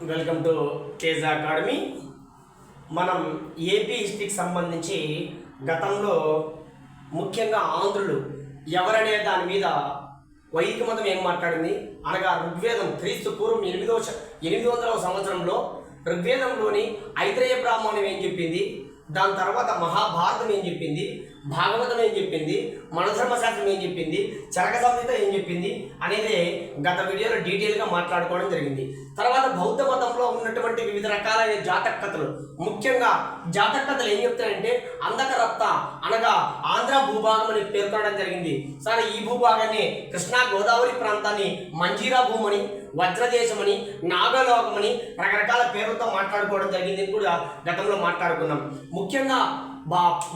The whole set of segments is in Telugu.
Welcome to Teja academy. మనం ఏపీ హిస్టరీకి సంబంధించి గతంలో ముఖ్యంగా ఆంధ్రులు ఎవరనే దాని మీద వైదిక మతం ఏం మాట్లాడింది అనగా ఋగ్వేదం క్రీస్తు పూర్వం 800వ సంవత్సరంలో ఋగ్వేదంలోని ఐత్రేయ బ్రాహ్మణం ఏం చెప్పింది, దాని తర్వాత మహాభారతం ఏం చెప్పింది, భాగవతం ఏం చెప్పింది, మనధర్మశాస్త్రం ఏం చెప్పింది, చరక సంహిత ఏం చెప్పింది అనేది గత వీడియోలో డీటెయిల్గా మాట్లాడుకోవడం జరిగింది. తర్వాత బౌద్ధ మతంలో ఉన్నటువంటి వివిధ రకాలైన జాతక కథలు, ముఖ్యంగా జాతక కథలు ఏం చెప్తాయంటే అంధకరత్త అనగా ఆంధ్ర భూభాగం అని పేర్కొనడం జరిగింది. సరే, ఈ భూభాగాన్ని కృష్ణా గోదావరి ప్రాంతాన్ని మంజీరా భూమని, వజ్రదేశమని, నాగలోకమని రకరకాల పేర్లతో మాట్లాడుకోవడం జరిగింది కూడా గతంలో మాట్లాడుకున్నాం. ముఖ్యంగా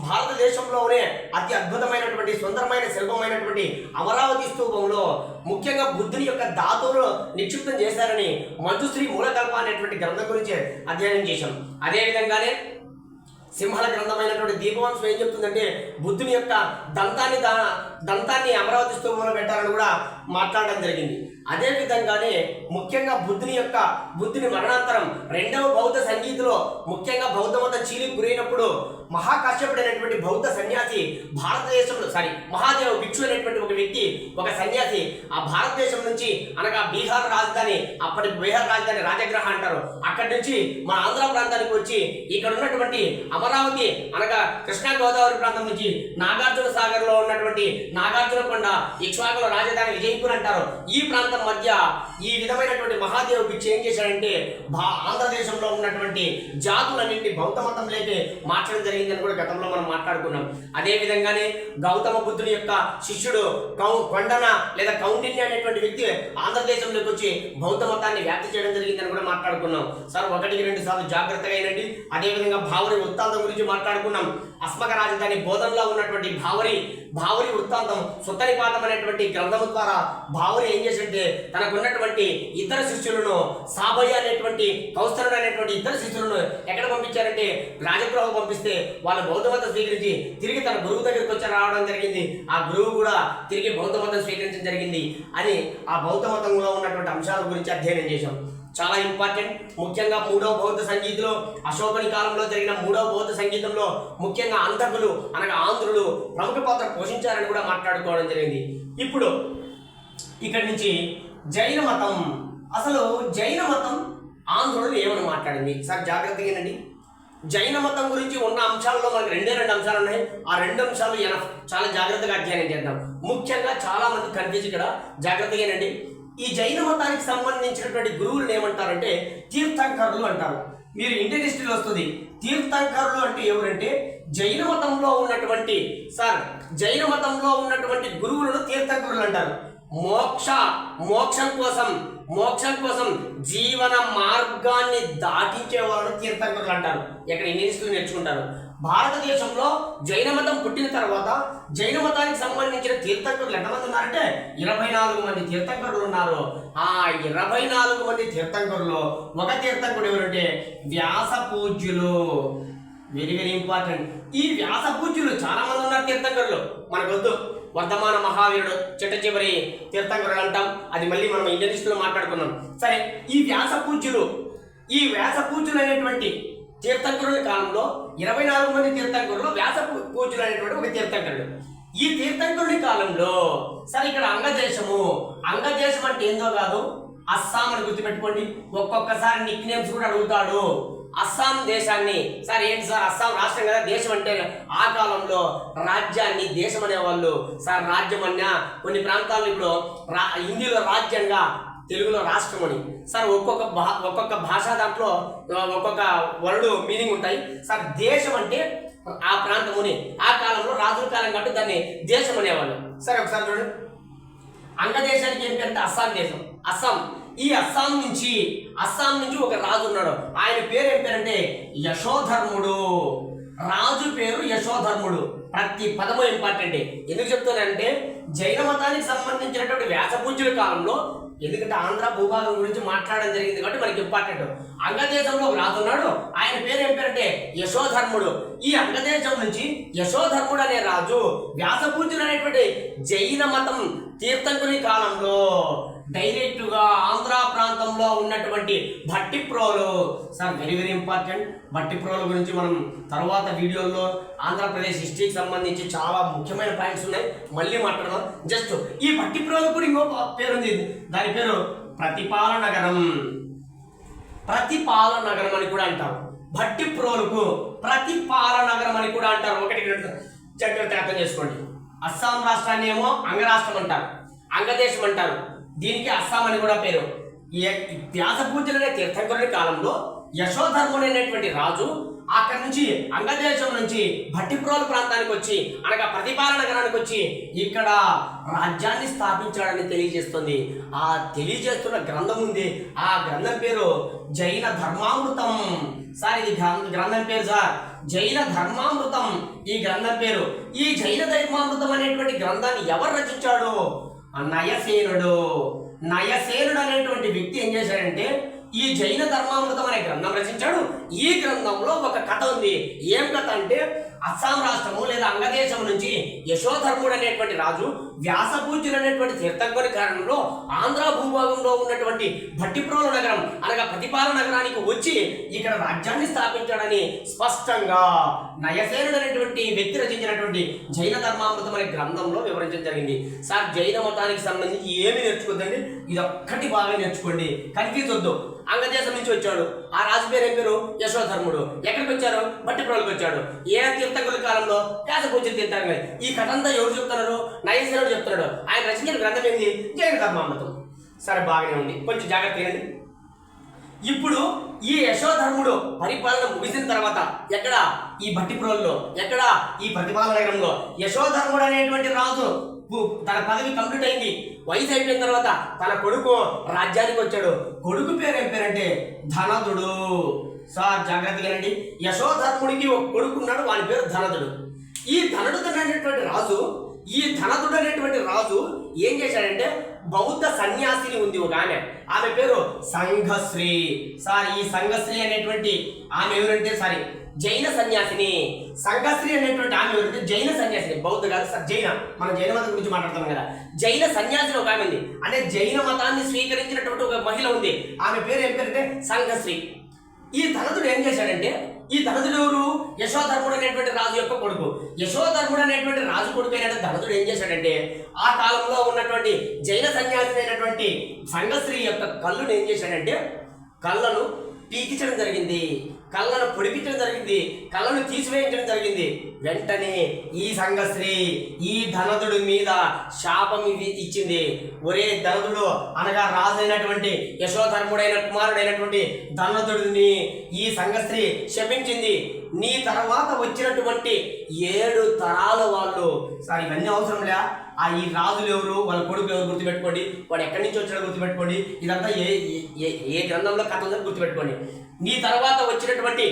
భారతదేశంలోనే అతి అద్భుతమైనటువంటి సుందరమైన శిల్పమైనటువంటి అమరావతి స్తూపంలో ముఖ్యంగా బుద్ధుని యొక్క ధాతువులు నిక్షిప్తం చేశారని మంజుశ్రీ మూలకల్ప అనేటువంటి గ్రంథం గురించి అధ్యయనం చేశాం. అదేవిధంగానే సింహళ గ్రంథమైనటువంటి దీపవంశం ఏం చెప్తుందంటే బుద్ధుని యొక్క దంతాన్ని అమరావతి స్తూపంలో పెట్టాలని కూడా మాట్లాడడం జరిగింది. అదే విధంగానే ముఖ్యంగా బుద్ధుని మరణాంతరం రెండవ బౌద్ధ సంగీతిలో ముఖ్యంగా బౌద్ధ మతం చీలికి గురైనప్పుడు మహాకాశ్యపుడు అనేటువంటి బౌద్ధ సన్యాసి భారతదేశంలో మహాదేవ భిక్షు అనేటువంటి ఒక వ్యక్తి, ఒక సన్యాసి ఆ భారతదేశం నుంచి అనగా బీహార్ రాజధాని, అప్పటి బీహార్ రాజధాని రాజగ్రహ అంటారు, అక్కడి నుంచి మన ఆంధ్ర ప్రాంతానికి వచ్చి ఇక్కడ ఉన్నటువంటి అమరావతి అనగా కృష్ణా గోదావరి ప్రాంతం నుంచి నాగార్జున సాగర్ లో ఉన్నటువంటి నాగార్జున కొండ, ఇక్ష్వాకుల రాజధాని విజయపూర్ అంటారు, ఈ ప్రాంతం మధ్య ఈ విధమైనటువంటి మహాదేవ్ భిక్షు ఏం చేశాడంటే ఆంధ్రదేశంలో ఉన్నటువంటి జాతులన్నింటి బౌద్ధ మతం లేకే మార్చడం జరిగిందని కూడా గతంలో మనం మాట్లాడుకున్నాం. అదే విధంగానే గౌతమ బుద్ధుని యొక్క శిష్యుడు కొండన లేదా కౌండిన్య అనేటువంటి వ్యక్తి ఆంధ్రదేశంలోకి వచ్చి బౌద్ధ మతాన్ని వ్యాప్తి చేయడం జరిగిందని కూడా మాట్లాడుకున్నాం. సార్, 1-2 సార్లు జాగ్రత్తగా అయినండి. అదేవిధంగా భావరి వృత్తాంతం గురించి మాట్లాడుకున్నాం. అస్మక రాజధాని బోధనలో ఉన్నటువంటి భావరి వృత్తాంతం సుత్తనిపాతం అనేటువంటి గ్రంథము ద్వారా భావరి ఏం చేసింటే తనకున్నటువంటి ఇద్దరు శిష్యులను సాబయ్య అనేటువంటి కౌస్తరుడు అనేటువంటి ఇద్దరు శిష్యులను ఎక్కడ పంపించారంటే రాజగృహం పంపిస్తే వాళ్ళు బౌద్ధ మతం స్వీకరించి తిరిగి తన గురువు దగ్గరికి వచ్చి రావడం జరిగింది. ఆ గురువు కూడా తిరిగి బౌద్ధ మతం స్వీకరించడం జరిగింది అని ఆ బౌద్ధ మతంలో ఉన్నటువంటి అంశాల గురించి అధ్యయనం చేశాం. చాలా ఇంపార్టెంట్. ముఖ్యంగా 3వ బౌద్ధ సంగీతంలో అశోకుని కాలంలో జరిగిన 3వ బౌద్ధ సంగీతంలో ముఖ్యంగా అంధకులు అనగా ఆంధ్రులు ప్రముఖ పాత్ర పోషించారని కూడా మాట్లాడుకోవడం జరిగింది. ఇప్పుడు ఇక్కడి నుంచి జైన మతం, అసలు జైన మతం ఆంధ్రులు ఏమని మాట్లాడింది సార్, జాగ్రత్తగా వినండి. జైన మతం గురించి ఉన్న అంశాలలో మనకు 2 అంశాలు ఉన్నాయి. ఆ 2 అంశాలు చాలా జాగ్రత్తగా అధ్యయనం చేద్దాం. ముఖ్యంగా చాలా మంది కన్ఫ్యూజ్ ఇక్కడ, జాగ్రత్తగా వినండి. ఈ జైన మతానికి సంబంధించినటువంటి గురువులను ఏమంటారంటే తీర్థంకరులు అంటారు. మీరు ఇండియన్ హిస్టరీలో వస్తుంది. తీర్థంకరులు అంటే ఎవరంటే జైన మతంలో ఉన్నటువంటి గురువులను తీర్థంకరులు అంటారు. మోక్షం కోసం జీవన మార్గాన్ని దాటించే వాళ్ళను తీర్థంకరులు అంటారు. ఇక్కడ ఇండియన్ హిస్టరీ నేర్చుకుంటారు. భారతదేశంలో జైన మతం పుట్టిన తర్వాత జైన మతానికి సంబంధించిన తీర్థంకరులు ఎంతమంది ఉన్నారంటే 24 మంది తీర్థంకరులు ఉన్నారు. ఆ 24 మంది తీర్థంకరులు ఒక తీర్థంకుడు ఎవరంటే వ్యాస పూజ్యులు. Very very important. ఈ వ్యాస పూజ్యులు చాలా మంది ఉన్నారు తీర్థంకరులు. మనకు వద్దు, వర్ధమాన మహావీరుడు చిట్ట చివరి తీర్థంకరుడు అంటాం, అది మళ్ళీ మనం ఇండియన్ హిస్టరీలో మాట్లాడుకున్నాం. సరే, ఈ వ్యాస పూజ్యులు అనేటువంటి తీర్థంకరుల కాలంలో 24 మంది తీర్థంకరులు, వ్యాస పూజ్యులు అనేటువంటి ఒక తీర్థంకరుడు. ఈ తీర్థంకరుడి కాలంలో సరే ఇక్కడ అంగదేశం అంటే ఏందో కాదు, అస్సాం అని గుర్తుపెట్టుకోండి. ఒక్కొక్కసారి నిక్ నేమ్స్ కూడా అడుగుతాడు. అస్సాం దేశాన్ని సార్ ఏంటి సార్, అస్సాం రాష్ట్రం కదా, దేశం అంటే ఆ కాలంలో రాజ్యాన్ని దేశం అనేవాళ్ళు. సార్ రాజ్యం అన్నా కొన్ని ప్రాంతాల్లో ఇప్పుడు హిందీలో రాజ్యంగా, తెలుగులో రాష్ట్రం అని. సార్ ఒక్కొక్క భాష దాంట్లో ఒక్కొక్క వర్డ్ మీనింగ్ ఉంటాయి. సార్ దేశం అంటే ఆ ప్రాంతముని, ఆ కాలంలో రాజుల కాలం కాబట్టి దాన్ని దేశం అనేవాళ్ళు. సరే ఒకసారి చూడండి, అంగదేశానికి ఏంటంటే అస్సాం దేశం. ఈ అస్సాం నుంచి ఒక రాజు ఉన్నాడు. ఆయన పేరు ఏం పేరంటే యశోధర్ముడు. రాజు పేరు యశోధర్ముడు. ప్రతి పదము ఇంపార్టెంట్. ఎందుకు చెప్తానంటే జైన మతానికి సంబంధించినటువంటి వ్యాసపూజ్యుల కాలంలో, ఎందుకంటే ఆంధ్ర భూభాగం గురించి మాట్లాడడం జరిగింది కాబట్టి మనకి ఇంపార్టెంట్. అంగదేశంలో రాజు ఉన్నాడు. ఆయన పేరు ఏం పేరంటే యశోధర్ముడు. ఈ అంగదేశం నుంచి యశోధర్ముడు అనే రాజు వ్యాసపూజ్యులు అనేటువంటి జైన మతం తీర్థంకుని కాలంలో డైరెక్ట్గా ఆంధ్ర ప్రాంతంలో ఉన్నటువంటి Bhattiprolu. Sir very very important. భట్టిప్రోల గురించి మనం తర్వాత వీడియోలో ఆంధ్రప్రదేశ్ హిస్టరీకి సంబంధించి చాలా ముఖ్యమైన పాయింట్స్ ఉన్నాయి, మళ్ళీ మాట్లాడదాం. జస్ట్ ఈ భట్టిప్రోలు కూడా ఇంకో పేరు ఉంది, దాని పేరు ప్రతిపాల నగరం. ప్రతిపాల నగరం అని కూడా అంటారు. భట్టిప్రోలుకు ప్రతిపాల నగరం అని కూడా అంటారు. ఒకటి జాగ్రత్త అర్థం చేసుకోండి. అస్సాం రాష్ట్రాన్ని ఏమో అంగరాష్ట్రం అంటారు, అంగదేశం అంటారు. దీనికి అస్సాం అని కూడా పేరు. వ్యాసపూజ్యులనే తీర్థంకరుని కాలంలో యశోధర్ముడు అనేటువంటి రాజు అక్కడి నుంచి అంగదేశం నుంచి భట్టిప్రోలు ప్రాంతానికి వచ్చి అనగా ప్రతిపాల నగరానికి వచ్చి ఇక్కడ రాజ్యాన్ని స్థాపించాడని తెలియజేస్తుంది. ఆ తెలియజేస్తున్న గ్రంథం ఉంది, ఆ గ్రంథం పేరు జైన ధర్మామృతం. సార్ ఇది గ్రంథం పేరు సార్ జైన ధర్మామృతం. ఈ గ్రంథం పేరు. ఈ జైన ధర్మామృతం అనేటువంటి గ్రంథాన్ని ఎవరు రచించాడు? నయసేనుడు. నయసేనుడు అనేటువంటి వ్యక్తి ఏం చేశాడంటే ఈ జైన ధర్మామృతం అనే గ్రంథం రచించాడు. ఈ గ్రంథంలో ఒక కథ ఉంది. ఏం కథ అంటే అస్సాం రాష్ట్రము లేదా అంగదేశం నుంచి యశోధర్ముడు అనేటువంటి రాజు వ్యాసపూజ్యులు అనేటువంటి తీర్థంకరుని కారణంలో ఆంధ్ర భూభాగంలో ఉన్నటువంటి భట్టిప్రోలు నగరం అనగా ప్రతిపాల నగరానికి వచ్చి ఇక్కడ రాజ్యాన్ని స్థాపించాడని స్పష్టంగా నయసేనుడు అనేటువంటి వ్యక్తి రచించినటువంటి జైన ధర్మామృతం అనే గ్రంథంలో వివరించడం జరిగింది. సార్ జైన మతానికి సంబంధించి ఏమి నేర్చుకోద్దండి, ఇది ఒక్కటి బాగా నేర్చుకోండి, కన్ఫ్యూజ్ వద్దు. అంగదేశం నుంచి వచ్చాడు, ఆ రాజు పేరు ఏం పేరు? యశోధర్ముడు. ఎక్కడికి వచ్చారు? భట్టిప్రోలుకి వచ్చాడు. ఏ తీర్థంకుల కాలంలో? వ్యాసపూజ్యులు తీర్థంకరు. ఈ కథ అంతా ఎవరు చెప్తున్నారు? నయసేనుడు చెప్తున్నాడు. ఆయన రచించిన గ్రంథం ఏంది? జైన ధర్మామృతం. సరే బాగానే ఉంది, కొంచెం జాగ్రత్త వినండి. ఇప్పుడు ఈ యశోధర్ముడు పరిపాలన ముగిసిన తర్వాత ఎక్కడ? ఈ భట్టిప్రోలులో. ఎక్కడ? ఈ ప్రతిపాల నగరంలో. యశోధర్ముడు అనేటువంటి రాజు తన పదవి కంప్లీట్ అయింది, వయసు అయిపోయిన తర్వాత తన కొడుకు రాజ్యానికి వచ్చాడు. కొడుకు పేరు ఏం పేరంటే ధనదుడు. సార్ జాగ్రత్తగా రండి. యశోధర్ముడికి ఒక కొడుకు ఉన్నాడు, వాని పేరు ధనదుడు. ఈ ధనదుడు అనేటువంటి రాజు ఏం చేశాడంటే బౌద్ధ సన్యాసిని ఉంది ఒక ఆమె పేరు సంఘశ్రీ. సార్ ఈ సంఘశ్రీ అనేటువంటి ఆమె ఎవరంటే జైన సన్యాసిని. సంఘశ్రీ అనేటువంటి ఆమె ఎవరంటే జైన సన్యాసిని, బౌద్ధ కాదు సార్, జైన. మనం జైన మతం గురించి మాట్లాడుతున్నాం కదా. జైన సన్యాసిని ఒక ఆమె ఉంది, అంటే జైన మతాన్ని స్వీకరించినటువంటి ఒక మహిళ ఉంది. ఆమె పేరు ఏం పేరంటే సంఘశ్రీ. ఈ ధనదుడు ఏం చేశాడంటే, ఈ ధనదుడు ఎవరు? యశోధర్ముడు అనేటువంటి రాజు యొక్క కొడుకు. యశోధర్ముడు అనేటువంటి రాజు కొడుకు అయినటువంటి ధనదుడు ఏం చేశాడంటే ఆ కాలంలో ఉన్నటువంటి జైన సన్యాసి అయినటువంటి సంఘశ్రీ యొక్క కళ్ళును ఏం చేశాడంటే కళ్ళను పీకించడం జరిగింది, కళ్ళను పొడిపించడం జరిగింది, కళ్ళను తీసివేయించడం జరిగింది. వెంటనే ఈ సంఘశ్రీ ఈ ధనదుడి మీద శాపం ఇచ్చింది. ఒరే ధనదుడు అనగా రాజు అయినటువంటి యశోధర్ముడైన కుమారుడైనటువంటి ధనదుడిని ఈ సంఘశ్రీ శపించింది. నీ తర్వాత వచ్చినటువంటి 7 తరాల వాళ్ళు. సార్ ఇవన్నీ అవసరంలే, ఈ రాజులు ఎవరు, వాళ్ళ కొడుకు ఎవరు గుర్తుపెట్టుకోండి, వాడు ఎక్కడి నుంచి వచ్చాడో గుర్తుపెట్టుకోండి, ఇదంతా ఏ గ్రంథంలో కథ ఉందో గుర్తుపెట్టుకోండి. నీ తర్వాత వచ్చినటువంటి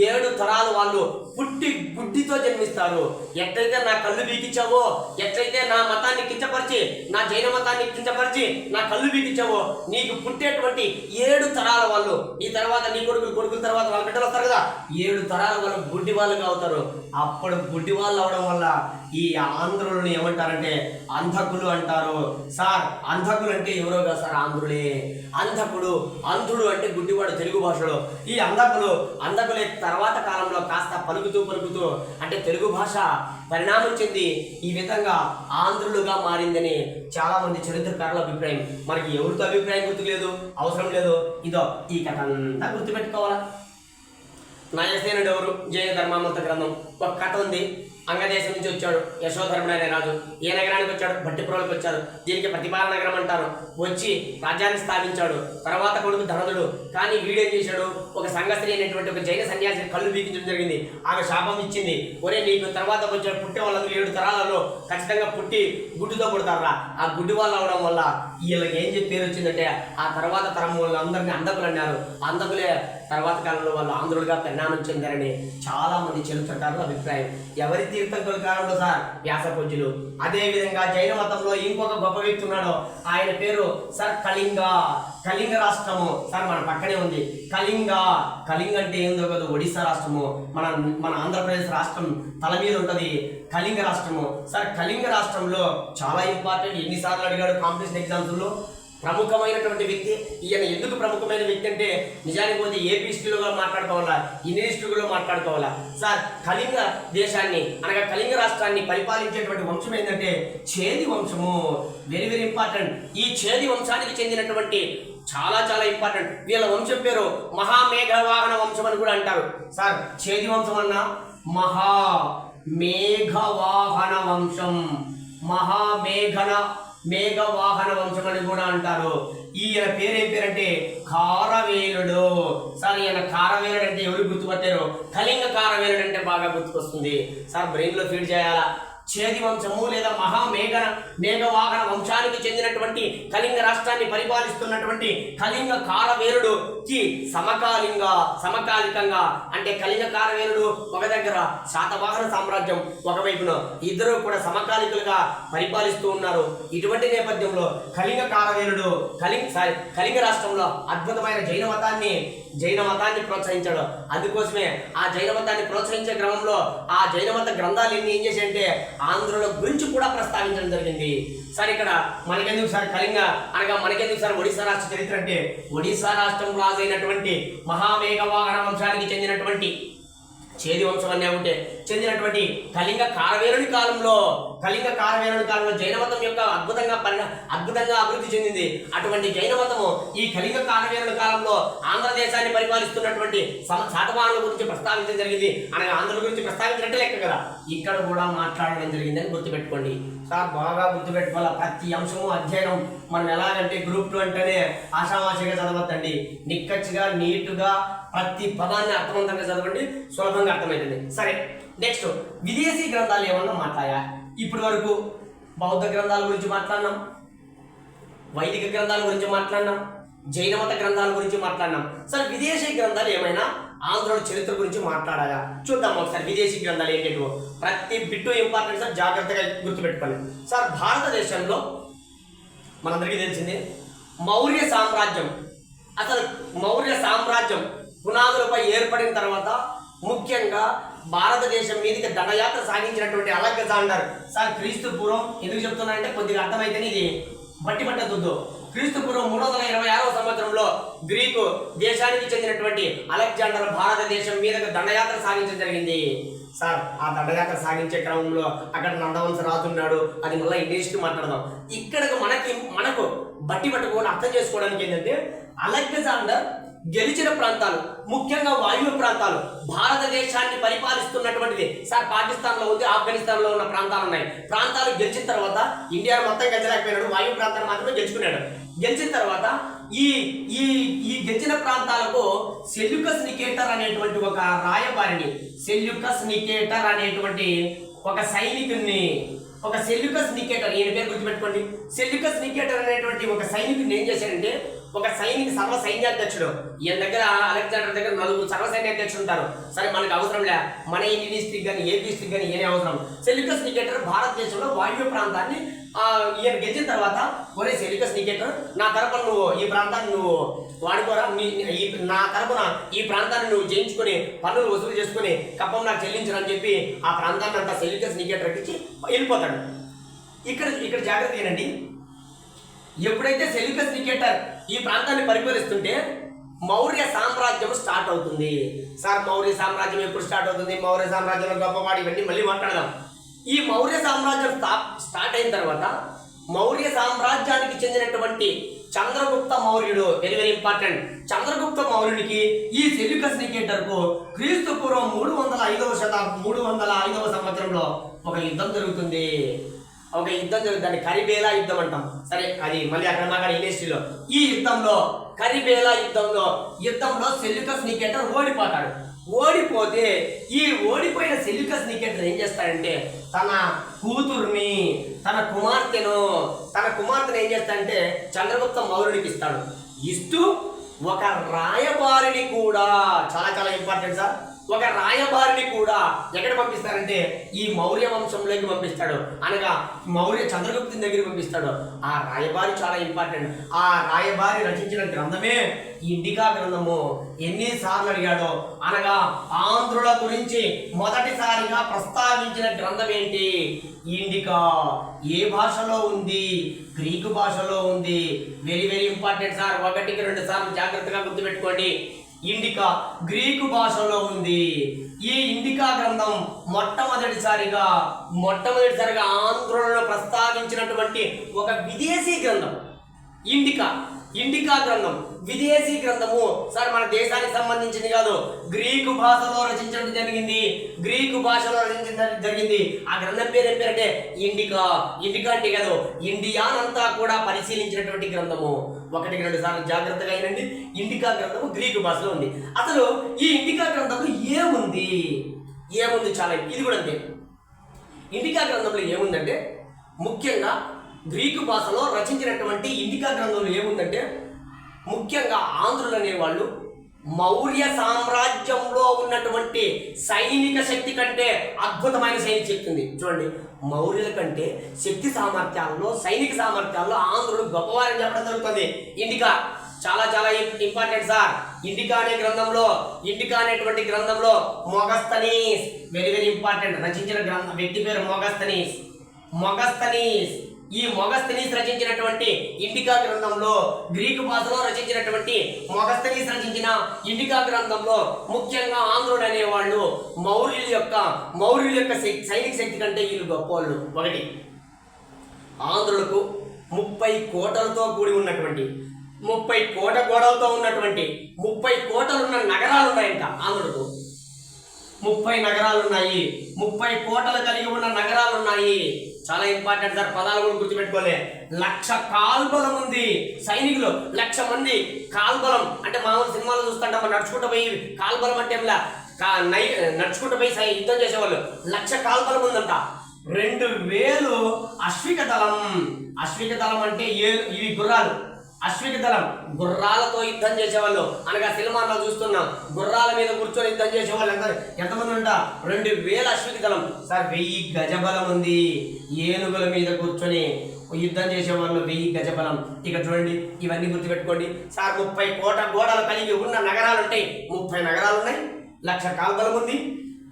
7 తరాల వాళ్ళు పుట్టి గుడ్డితో జన్మిస్తారు. ఎట్లయితే నా కళ్ళు బీకించావో, ఎట్లయితే నా మతాన్ని కించపరిచి, నా జైన మతాన్ని కించపరిచి నా కళ్ళు బీకించావో, నీకు పుట్టేటువంటి 7 తరాల వాళ్ళు, ఈ తర్వాత నీ కొడుకుల తర్వాత వాళ్ళ బిడ్డలు వస్తారు కదా, 7 తరాల వాళ్ళు గుడ్డి వాళ్ళుగా అవుతారు. అప్పుడు గుడ్డి వాళ్ళు అవడం వల్ల ఈ ఆంధ్రులను ఏమంటారంటే అంధకులు అంటారు. సార్ అంధకులు అంటే ఎవరో కదా సార్, ఆంధ్రులే. అంధుడు అంటే గుడ్డివాడు తెలుగు భాషలో. ఈ అంధకులే తర్వాత కాలంలో కాస్త పలుకుతూ అంటే తెలుగు భాష పరిణామం చెంది ఈ విధంగా ఆంధ్రులుగా మారిందని చాలా మంది చరిత్రకారుల అభిప్రాయం. మనకి ఎవరితో అభిప్రాయం గుర్తులేదు, అవసరం లేదు. ఇదో ఈ కథ అంతా గుర్తుపెట్టుకోవాలా. నయసేనుడు ఎవరు? జైన ధర్మామృత గ్రంథం ఒక కథ ఉంది. అంగదేశం నుంచి వచ్చాడు యశోధర్ముడు అనే రాజు. ఏ నగరానికి వచ్చాడు? భట్టిప్రోలుకి వచ్చాడు. దీనికి ప్రతిపాల నగరం అంటారు. వచ్చి రాజ్యాన్ని స్థాపించాడు. తర్వాత కొడుకు ధనదుడు. కానీ వీడేం చేశాడు? ఒక సంఘశ్రీ అనేటువంటి ఒక జైన సన్యాసి కళ్ళు బీకించడం జరిగింది. ఆమె శాపం ఇచ్చింది. ఒరే నీకు తర్వాత వచ్చాడు పుట్టే వాళ్ళందరూ 7 తరాలలో ఖచ్చితంగా పుట్టి గుడ్డుతో పుడతారా. ఆ గుడ్డి వాళ్ళు అవడం వల్ల వీళ్ళకి ఏం చెప్పి పేరు వచ్చిందంటే ఆ తర్వాత తరం వాళ్ళందరినీ అంధకులు అన్నారు. అంధకులే తర్వాత కాలంలో వాళ్ళు ఆంధ్రులుగా పరిణామం చెందారని చాలా మంది చరిత్రకారుల అభిప్రాయం. ఎవరి తీర్థంకుల కాలంలో సార్? వ్యాసపూజ్యులు. అదే విధంగా జైన మతంలో ఇంకొక గొప్ప వ్యక్తి ఉన్నాడు. ఆయన పేరు సార్ కళింగ రాష్ట్రము. సార్ మన పక్కనే ఉంది కళింగ అంటే ఏందో కదా, ఒడిశా రాష్ట్రము. మన ఆంధ్రప్రదేశ్ రాష్ట్రం తల మీద ఉంటది కళింగ రాష్ట్రము. సార్ కళింగ రాష్ట్రంలో చాలా ఇంపార్టెంట్. ఎన్నిసార్లు అడిగాడు కాంపిటీషన్ ఎగ్జామ్స్లో? ప్రముఖమైనటువంటి వ్యక్తి. ఈయన ఎందుకు ప్రముఖమైన వ్యక్తి అంటే నిజానికి పోతే ఏపీ హిస్టరీలో మాట్లాడుకోవాలా, ఇండియన్ హిస్టరీలో మాట్లాడుకోవాలా. సార్ కళింగ దేశాన్ని అనగా కళింగ రాష్ట్రాన్ని పరిపాలించేటువంటి వంశం ఏంటంటే చేది వంశము. Very very important. ఈ చేది వంశానికి చెందినటువంటి చాలా చాలా ఇంపార్టెంట్. వీళ్ళ వంశం పేరు మహామేఘవాహన వంశం అని కూడా అంటారు. సార్ చేది వంశం అన్నా మహామేఘవాహన వంశం, మేఘవాహన వంశం అని కూడా అంటారు. ఈయన పేరేం పేరంటే కారవేలుడు. సార్ ఈయన కారవేలుడు అంటే ఎవరు గుర్తుపట్టారు? కళింగ కారవేలుడు అంటే బాగా గుర్తుకొస్తుంది. సార్ బ్రెయిన్ లో ఫీడ్ చేయాలా. చేది వంశము లేదా మేఘవాహన వంశానికి చెందినటువంటి కళింగ రాష్ట్రాన్ని పరిపాలిస్తున్నటువంటి కళింగ కారవేలుడుకి సమకాలికంగా అంటే కళింగ కారవేలుడు ఒక దగ్గర, శాతవాహన సామ్రాజ్యం ఒకవైపున, ఇద్దరు కూడా సమకాలికులుగా పరిపాలిస్తూ ఉన్నారు. ఇటువంటి నేపథ్యంలో కళింగ కారవేలుడు కళింగ రాష్ట్రంలో అద్భుతమైన జైన మతాన్ని ప్రోత్సహించాడు. అందుకోసమే ఆ జైన మతాన్ని ప్రోత్సహించే క్రమంలో ఆ జైన మత గ్రంథాలు ఏం చేశాయంటే ఆంధ్రుల గురించి కూడా ప్రస్తావించడం జరిగింది. సార్ ఇక్కడ మనకెందుకు సార్ కళింగ అనగా మనకెందుకు సార్ ఒడిశా రాష్ట్ర చరిత్ర అంటే ఒడిశా రాష్ట్రం రాజైనటువంటి మహామేఘవాహన వంశానికి చెందినటువంటి చేది వంశం అనే ఉంటే చెందినటువంటి కళింగ కారవేలుడి కాలంలో జైన మతం యొక్క అద్భుతంగా అభివృద్ధి చెందింది. అటువంటి జైన మతము ఈ కళింగ కారవేలుడి కాలంలో ఆంధ్రదేశాన్ని పరిపాలిస్తున్నటువంటి శాతవాహనుల గురించి ప్రస్తావించడం జరిగింది. అనగా ఆంధ్రుల గురించి ప్రస్తావించినట్టే లెక్క కదా, ఇక్కడ కూడా మాట్లాడడం జరిగిందని గుర్తుపెట్టుకోండి. సార్ బాగా గుర్తుపెట్టుకోవాలి. ప్రతి అంశము అధ్యయనం మనం ఎలాగంటే గ్రూప్ 2 అంటేనే ఆషామాషిగా చదవద్దండి. నిక్కచ్చిగా నీటుగా ప్రతి పదాన్ని అర్థవంతంగా చదవండి, సులభంగా అర్థమవుతుంది. సరే నెక్స్ట్ విదేశీ గ్రంథాలు ఏమన్నా మాట్లాడా? ఇప్పటి వరకు బౌద్ధ గ్రంథాల గురించి మాట్లాడినాం, వైదిక గ్రంథాల గురించి మాట్లాడినాం, జైన మత గ్రంథాల గురించి మాట్లాడినాం. సార్ విదేశీ గ్రంథాలు ఏమైనా ఆంధ్రుల చరిత్ర గురించి మాట్లాడాలా? చూద్దాం ఒకసారి. విదేశీ గ్రంథాలు ఏంటో ప్రతి బిట్టు ఇంపార్టెంట్ సార్, జాగ్రత్తగా గుర్తుపెట్టుకోండి. సార్ భారతదేశంలో మనందరికీ తెలిసిందే మౌర్య సామ్రాజ్యం. అసలు మౌర్య సామ్రాజ్యం పునాదులపై ఏర్పడిన తర్వాత ముఖ్యంగా భారతదేశం మీదకి దండయాత్ర సాగించినటువంటి అలెగ్జాండర్. సార్ క్రీస్తు పూర్వం ఎందుకు చెప్తున్నానంటే కొద్దిగా అర్థమైతేనే ఇది బట్టి పట్టద్దు. క్రీస్తు పూర్వం 326వ సంవత్సరంలో గ్రీకు దేశానికి చెందినటువంటి అలెగ్జాండర్ భారతదేశం మీదకి దండయాత్ర సాగించడం జరిగింది. సార్ ఆ దండయాత్ర సాగించే క్రమంలో అక్కడ నందవంశ రాజు ఉన్నాడు. అది మళ్ళీ ఇంగ్లీష్కి మాట్లాడదాం. ఇక్కడ మనకు బట్టి పట్టుకొని అర్థం చేసుకోవడానికి ఏంటంటే అలెగ్జాండర్ గెలిచిన ప్రాంతాలు ముఖ్యంగా వాయువ్య ప్రాంతాలు భారతదేశాన్ని పరిపాలిస్తున్నటువంటిది. సార్ పాకిస్తాన్లో ఉంది, ఆఫ్ఘనిస్తాన్లో ఉన్న ప్రాంతాలు ఉన్నాయి. ప్రాంతాలు గెలిచిన తర్వాత ఇండియా మొత్తం గెలిచలేకపోయినాడు, వాయువ్య ప్రాంతాన్ని మాత్రమే గెలుచుకున్నాడు. గెలిచిన తర్వాత ఈ ఈ గెలిచిన ప్రాంతాలకు సెల్యూకస్ నికేటర్ అనేటువంటి ఒక రాయబారిని, సెల్యూకస్ నికేటర్ అనేటువంటి ఒక సైనికుడిని, ఒక సెల్యూకస్ నికేటర్, ఈయన పేరు గుర్తుపెట్టుకోండి. సెల్యూకస్ నికేటర్ అనేటువంటి ఒక సైనికుడిని ఏం చేశాడంటే ఒక సర్వ సైన్యాధ్యక్షుడు. ఈయన దగ్గర అలెగ్జాండర్ దగ్గర 4 సర్వ సైన్యాధ్యక్షులు ఉంటారు. సరే మనకు అవసరం లే, మన ఇండియన్ హిస్టరీ కానీ ఏపీ హిస్టరీ కానీ ఏనే అవసరం. సెల్యూకస్ నికేటర్ భారతదేశంలో వాయువ్య ప్రాంతాన్ని ఈయన గెలిచిన తర్వాత ఒరే సెల్యూకస్ నికేటర్ నా తరపున నువ్వు ఈ ప్రాంతాన్ని నువ్వు వాడుకోరా, నా తరపున ఈ ప్రాంతాన్ని నువ్వు జయించుకొని పన్నులు వసూలు చేసుకుని కప్పం నాకు చెల్లించరని చెప్పి ఆ ప్రాంతాన్ని అంతా సెల్యూకస్ నికేటర్ ఇచ్చి వెళ్ళిపోతాడు. ఇక్కడ జాగ్రత్త ఏంటండి, ఎప్పుడైతే సెల్యూకస్ నికేటర్ ఈ ప్రాంతాన్ని పరిపాలిస్తుంటే మౌర్య సామ్రాజ్యం స్టార్ట్ అవుతుంది. సార్ మౌర్య సామ్రాజ్యం ఎప్పుడు స్టార్ట్ అవుతుంది, మౌర్య సామ్రాజ్యంలో గొప్పవాడు, ఇవన్నీ మళ్ళీ మాట్లాడదాం. ఈ మౌర్య సామ్రాజ్యం స్టార్ట్ అయిన తర్వాత మౌర్య సామ్రాజ్యానికి చెందినటువంటి చంద్రగుప్త మౌర్యుడు, వెరీ వెరీ ఇంపార్టెంట్, చంద్రగుప్త మౌర్యుడికి ఈ సెల్యూకస్ నికేటర్కు క్రీస్తు పూర్వం 305వ సంవత్సరంలో ఒక యుద్ధం జరుగుతుంది. దాన్ని కరిబేలా యుద్ధం అంటాం. సరే అది మళ్ళీ అక్కడ మాట్లాడే ఇండస్ట్రీలో. ఈ కరిబేలా యుద్ధంలో సెల్యూకస్ నికేటర్ ఓడిపోతాడు. ఓడిపోతే ఈ ఓడిపోయిన సెల్యూకస్ నికేటర్ ఏం చేస్తాడంటే తన కుమార్తెను ఏం చేస్తాడంటే చంద్రగుప్త మౌర్యుడికి ఇస్తాడు. ఇస్తూ ఒక రాయబారిని కూడా, చాలా చాలా ఇంపార్టెంట్ సార్, ఒక రాయబారిని కూడా ఎక్కడ పంపిస్తారంటే ఈ మౌర్య వంశంలోకి పంపిస్తాడు, అనగా మౌర్య చంద్రగుప్తుని దగ్గరికి పంపిస్తాడు. ఆ రాయబారి చాలా ఇంపార్టెంట్. ఆ రాయబారి రచించిన గ్రంథమే ఇండికా గ్రంథము. ఎన్నిసార్లు అడిగాడో, అనగా ఆంధ్రుల గురించి మొదటిసారిగా ప్రస్తావించిన గ్రంథం ఏంటి? ఇండికా. ఏ భాషలో ఉంది? గ్రీకు భాషలో ఉంది. Very very important sir. 1-2 సార్లు జాగ్రత్తగా గుర్తుపెట్టుకోండి. ఇండికా గ్రీకు భాషలో ఉంది. ఈ ఇండికా గ్రంథం మొట్టమొదటిసారిగా ఆంధ్రులను ప్రస్తావించినటువంటి ఒక విదేశీ గ్రంథం. ఇండికా గ్రంథం విదేశీ గ్రంథము సార్. మన దేశానికి సంబంధించింది కాదు, గ్రీకు భాషలో రచించడం జరిగింది. ఆ గ్రంథం పేరు ఏం పేరంటే ఇండికా అంటే కాదు, ఇండియానంతా కూడా పరిశీలించినటువంటి గ్రంథము. 1-2 సార్లు జాగ్రత్తగా అయినండి. ఇండికా గ్రంథము గ్రీకు భాషలో ఉంది. అసలు ఈ ఇండికా గ్రంథంలో ఏముంది? చాలా ఇది కూడా అంతే. ఇండికా గ్రంథంలో ఏముందంటే, ముఖ్యంగా గ్రీకు భాషలో రచించినటువంటి ఇండికా గ్రంథంలో ఏముందంటే, ముఖ్యంగా ఆంధ్రులు అనేవాళ్ళు మౌర్య సామ్రాజ్యంలో ఉన్నటువంటి సైనిక శక్తి కంటే అద్భుతమైన సైనిక శక్తి ఉంది. చూడండి, మౌర్యుల కంటే సైనిక సామర్థ్యాల్లో ఆంధ్రులు గొప్పవారని చెప్పడం జరుగుతుంది. ఇండికా చాలా ఇంపార్టెంట్ సార్. ఇండికా అనేటువంటి గ్రంథంలో మొగస్తనీస్ వెరీ వెరీ ఇంపార్టెంట్. రచించిన వ్యక్తి పేరు మొగస్తనీస్. ఈ మొగస్తనీస్ రచించినటువంటి ఇండికా గ్రంథంలో, గ్రీకు భాషలో రచించినటువంటి మొగస్తనీస్ రచించిన ఇండికా గ్రంథంలో ముఖ్యంగా ఆంధ్రుడు అనేవాళ్ళు మౌర్యుల యొక్క సైనిక శక్తి కంటే వీళ్ళు గొప్పవాళ్ళు. ఒకటి, ఆంధ్రులకు 30 కోటలతో కూడి ఉన్నటువంటి 30 కోట గోడలతో ఉన్నటువంటి 30 కోటలున్న నగరాలు ఉన్నాయంట ఆంధ్రులకు. 30 నగరాలు ఉన్నాయి. 30 కోటలు కలిగి ఉన్న నగరాలు ఉన్నాయి. చాలా ఇంపార్టెంట్ సార్. పదాలు కూడా గుర్తుపెట్టుకోలే. 1,00,000 కాల్బలం ఉంది. సైనికులు 1,00,000 మంది. కాల్బలం అంటే మామూలు సినిమాలో చూస్తుంటాం, నడుచుకుంటూ పోయి కాల్బలం అంటే నడుచుకుంటూ పోయి యుద్ధం చేసేవాళ్ళు. 1,00,000 కాల్బలం ఉందంట. 2,000 అశ్విక దళం అంటే ఇవి గుర్రాలు. అశ్విక దళం గుర్రాలతో యుద్ధం చేసేవాళ్ళు, అనగా సినిమాలో చూస్తున్నాం. గుర్రాల మీద కూర్చొని యుద్ధం చేసేవాళ్ళు ఎంతమంది ఉంటా? 2,000 అశ్విక దళం సార్. 1000 గజబలం ఉంది. ఏనుగుల మీద కూర్చొని యుద్ధం చేసేవాళ్ళు 1000 గజబలం. ఇక చూడండి, ఇవన్నీ గుర్తుపెట్టుకోండి సార్. 30 కోట గోడలు కలిగి ఉన్న నగరాలు ఉంటాయి. 30 నగరాలు ఉన్నాయి. 1,00,000 కాల్బలం ఉంది.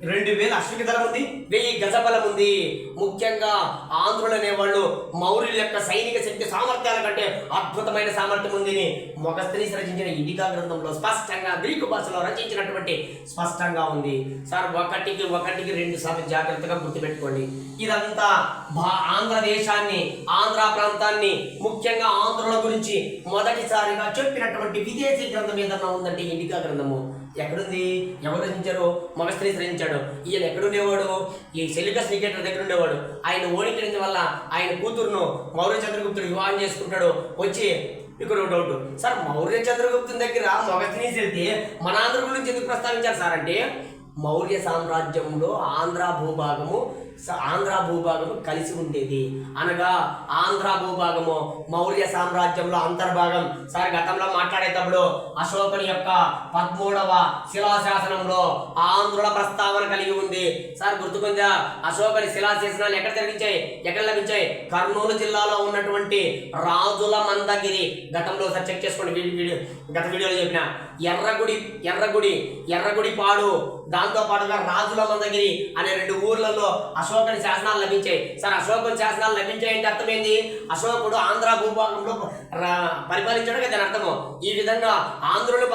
2,000 అశ్విక దళం ఉంది. 1000 గజబలం ఉంది. ముఖ్యంగా ఆంధ్రులు అనేవాళ్ళు మౌర్యుల యొక్క సైనిక శక్తి సామర్థ్యాల కంటే అద్భుతమైన సామర్థ్యం ఉంది. మొగస్తనీస్ రచించిన ఇండికా గ్రంథంలో స్పష్టంగా గ్రీకు భాషలో రచించినటువంటి స్పష్టంగా ఉంది సార్. 1-2 సార్లు జాగ్రత్తగా గుర్తుపెట్టుకోండి. ఇదంతా ఆంధ్రదేశాన్ని, ఆంధ్ర ప్రాంతాన్ని, ముఖ్యంగా ఆంధ్రుల గురించి మొదటిసారిగా చెప్పినటువంటి విదేశీ గ్రంథం ఏదన్నా ఉందంటే ఇండికా గ్రంథము. ఎక్కడుంది? ఎవరు రచించారు? మొగస్తనీస్ రచించాడు. ఈయన ఎక్కడుండేవాడు? ఈ సెల్యూకస్ నికేటర్ దగ్గర ఉండేవాడు. ఆయన ఓడించడం వల్ల ఆయన కూతురును మౌర్య చంద్రగుప్తుడు వివాహం చేసుకుంటాడు. వచ్చి ఇక్కడ డౌట్ సార్, మౌర్య చంద్రగుప్తుని దగ్గర మొగస్తనీస్ వెళ్తే మన ఆంధ్ర గురించి ఎందుకు ప్రస్తావించారు సార్ అంటే, మౌర్య సామ్రాజ్యంలో ఆంధ్ర భూభాగము కలిసి ఉండేది, అనగా ఆంధ్ర భూభాగము మౌర్య సామ్రాజ్యంలో అంతర్భాగం సార్. గతంలో మాట్లాడేటప్పుడు అశోకుని యొక్క 13వ శిలాశాసనంలో ఆంధ్రుల ప్రస్తావన కలిగి ఉంది సార్. గుర్తుకుందా? అశోకుని శిలాశాసనాలు ఎక్కడ లభించాయి? కర్నూలు జిల్లాలో ఉన్నటువంటి రాజుల మందగిరి. గతంలో సార్ చెక్ చేసుకోండి, గత వీడియోలో చెప్పిన ఎర్రగుడి పాడు, దాంతో పాటుగా రాజుల మందగిరి అనే 2 ఊర్లలో అశోకుని శాసనాలు లభించాయి సార్. అశోకుని శాసనాలు లభించాయంటే అర్థమైంది, అశోకుడు ఆంధ్ర భూభాగంలో పరిపాలించడం దాని అర్థము. ఈ విధంగా ఆంధ్రులు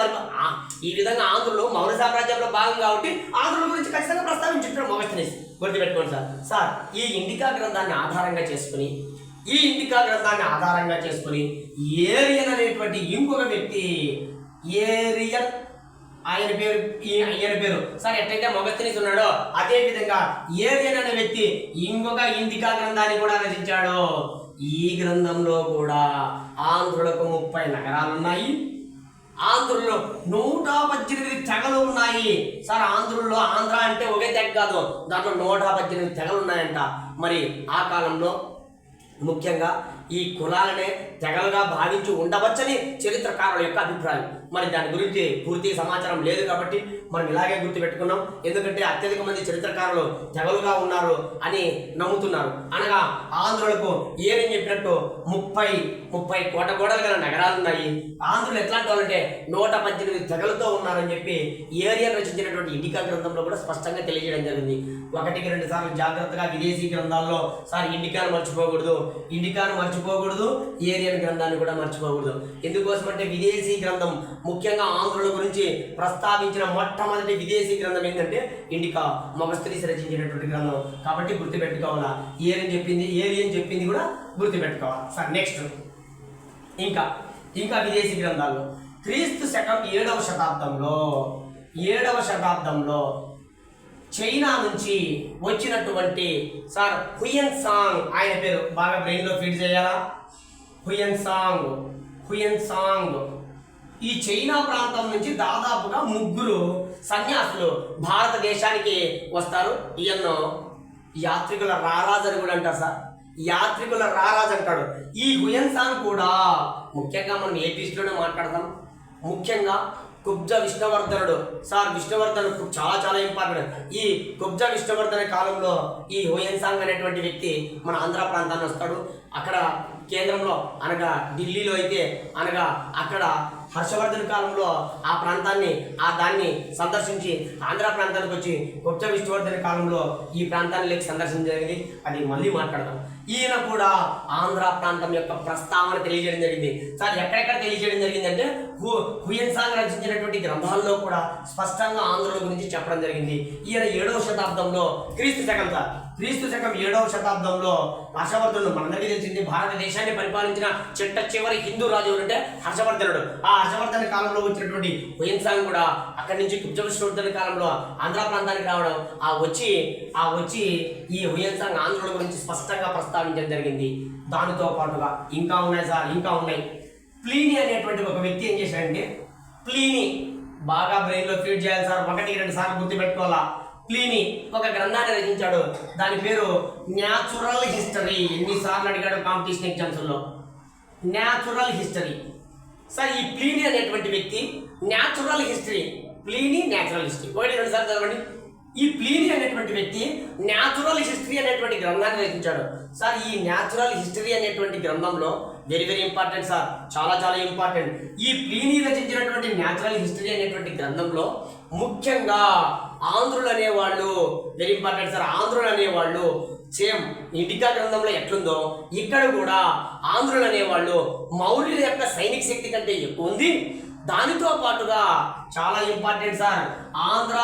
మౌర్య సామ్రాజ్యంలో భాగం కాబట్టి ఆంధ్రుల గురించి ఖచ్చితంగా ప్రస్తావించుంటారు మొగస్తనీస్. గుర్తుపెట్టుకోండి సార్. ఈ ఇండికా గ్రంథాన్ని ఆధారంగా చేసుకుని ఏరియన్ అనేటువంటి ఇంకొక వ్యక్తి, ఏరియన్ ఆయన పేరు సార్. ఎట్లయితే మొగస్తనీస్ ఉన్నాడో అదే విధంగా ఏరియన్ అనే వ్యక్తి ఇంకొక ఇండికా గ్రంథాన్ని కూడా రచించాడు. ఈ గ్రంథంలో కూడా ఆంధ్రులకు 30 నగరాలు ఉన్నాయి. ఆంధ్రుల్లో 118 తెగలు ఉన్నాయి సార్. ఆంధ్ర అంటే ఒకే తెగ కాదు, దాంట్లో 118 తెగలు ఉన్నాయంట. మరి ఆ కాలంలో ముఖ్యంగా ఈ కులాలనే తెగలుగా భావించి ఉండవచ్చని చరిత్రకారుల యొక్క అభిప్రాయం. మరి దాని గురించి పూర్తి సమాచారం లేదు కాబట్టి మనం ఇలాగే గుర్తుపెట్టుకున్నాం. ఎందుకంటే అత్యధిక మంది చరిత్రకారులు తెగలుగా ఉన్నారు అని నమ్ముతున్నారు. అనగా ఆంధ్రులకు ఏని చెప్పినట్టు 30 కోట గోడలు గల నగరాలు ఉన్నాయి. ఆంధ్రులు ఎట్లాంటి వాళ్ళంటే 118 తెగలతో ఉన్నారని చెప్పి ఏరియన్ రచించినటువంటి ఇండికా గ్రంథంలో కూడా స్పష్టంగా తెలియజేయడం జరిగింది. 1-2 సార్లు జాగ్రత్తగా విదేశీ గ్రంథాల్లో సార్ ఇండికాను మర్చిపోకూడదు, ఏరియన్ గ్రంథాన్ని కూడా మర్చిపోకూడదు. ఎందుకోసం అంటే విదేశీ గ్రంథం ముఖ్యంగా ఆంధ్రుల గురించి ప్రస్తావించిన మొట్టమొదటి విదేశీ గ్రంథం ఏంటంటే ఇండికా, మొగస్థనీస్ రచించినటువంటి గ్రంథం. కాబట్టి గుర్తుపెట్టుకోవాలా, ఏరియన్ చెప్పింది కూడా గుర్తుపెట్టుకోవాలి. సార్ నెక్స్ట్ ఇంకా విదేశీ గ్రంథాల్లో క్రీస్తు శకం 7వ శతాబ్దంలో చైనా నుంచి వచ్చినటువంటి సార్ హుయన్ సాంగ్, ఆయన పేరు బాగా బ్రెయిన్లో ఫీడ్ చేయాలా. హుయన్ సాంగ్ ఈ చైనా ప్రాంతం నుంచి దాదాపుగా 3 సన్యాసులు భారతదేశానికి వస్తారు. ఈయన్ను యాత్రికుల రారాజు అని కూడా అంటారు సార్, యాత్రికుల రారాజు అంటాడు. ఈ హుయన్ సాంగ్ కూడా ముఖ్యంగా మనం ఏపీస్లోనే మాట్లాడతాం. ముఖ్యంగా కుబ్జా విష్ణువర్ధనుడు సార్, విష్ణువర్ధనుడు చాలా ఇంపార్టెంట్. ఈ కుబ్జా విష్ణువర్ధన కాలంలో ఈ హుయన్ సాంగ్ అనేటువంటి వ్యక్తి మన ఆంధ్ర ప్రాంతాన్ని వస్తాడు. అక్కడ కేంద్రంలో అనగా ఢిల్లీలో అయితే అనగా అక్కడ హర్షవర్ధన్ కాలంలో ఆ ప్రాంతాన్ని దాన్ని సందర్శించి ఆంధ్ర ప్రాంతానికి వచ్చి కుబ్జా విష్ణువర్ధన కాలంలో ఈ ప్రాంతాన్ని సందర్శించడం జరిగింది. అది మళ్ళీ మాట్లాడదాం. ఈయన కూడా ఆంధ్ర ప్రాంతం యొక్క ప్రస్తావన తెలియజేయడం జరిగింది. సార్ ఎక్కడెక్కడ తెలియజేయడం జరిగిందంటే హుయన్ సాంగ్ రచించినటువంటి గ్రంథాల్లో కూడా స్పష్టంగా ఆంధ్రుల గురించి చెప్పడం జరిగింది. ఈయన 7వ శతాబ్దంలో క్రీస్తు శకం 7వ శతాబ్దంలో హర్షవర్ధనుడు, మనందరికీ తెలిసింది భారతదేశాన్ని పరిపాలించిన చివరి హిందూ రాజు అంటే హర్షవర్ధనుడు. ఆ హర్షవర్ధన కాలంలో వచ్చినటువంటి హుయన్ సాంగ్ కూడా అక్కడి నుంచి కుబ్జా విష్ణువర్ధన కాలంలో ఆంధ్ర ప్రాంతానికి రావడం, ఆ వచ్చి ఈ హుయన్ సాంగ్ ఆంధ్రుల గురించి స్పష్టంగా ప్రస్తావించడం జరిగింది. దానితో పాటుగా ఇంకా ఉన్నాయి. ప్లీనీ అనేటువంటి ఒక వ్యక్తి ఏం చేశాడంటే, ప్లీనీ బాగా బ్రెయిన్లో ఫీడ్ చేయాలి సార్, 1-2 సార్లు గుర్తుపెట్టుకోవాలా. ప్లీనీ ఒక గ్రంథాన్ని రచించాడు. దాని పేరు న్యాచురల్ హిస్టరీ. ఎన్నిసార్లు అడిగాడు కాంపిటీషన్ ఎగ్జామ్స్లో, న్యాచురల్ హిస్టరీ. సార్ ఈ ప్లీనీ అనేటువంటి వ్యక్తి న్యాచురల్ హిస్టరీ 1-2 సార్లు చదవండి. ఈ ప్లీనీ అనేటువంటి వ్యక్తి న్యాచురల్ హిస్టరీ అనేటువంటి గ్రంథాన్ని రచించాడు. సార్ ఈ న్యాచురల్ హిస్టరీ అనేటువంటి గ్రంథంలో వెరీ ఇంపార్టెంట్ సార్, చాలా ఇంపార్టెంట్. ఈ ప్లీనీ రచించినటువంటి న్యాచురల్ హిస్టరీ అనేటువంటి గ్రంథంలో ముఖ్యంగా ఆంధ్రులు అనేవాళ్ళు వెరీ ఇంపార్టెంట్ సార్. ఆంధ్రులు అనేవాళ్ళు సేమ్ ఇండికా గ్రంథంలో ఎట్లుందో ఇక్కడ కూడా ఆంధ్రులు అనేవాళ్ళు మౌర్యుల యొక్క సైనిక శక్తి కంటే ఎక్కువ ఉంది. దానితో పాటుగా చాలా ఇంపార్టెంట్ సార్, ఆంధ్ర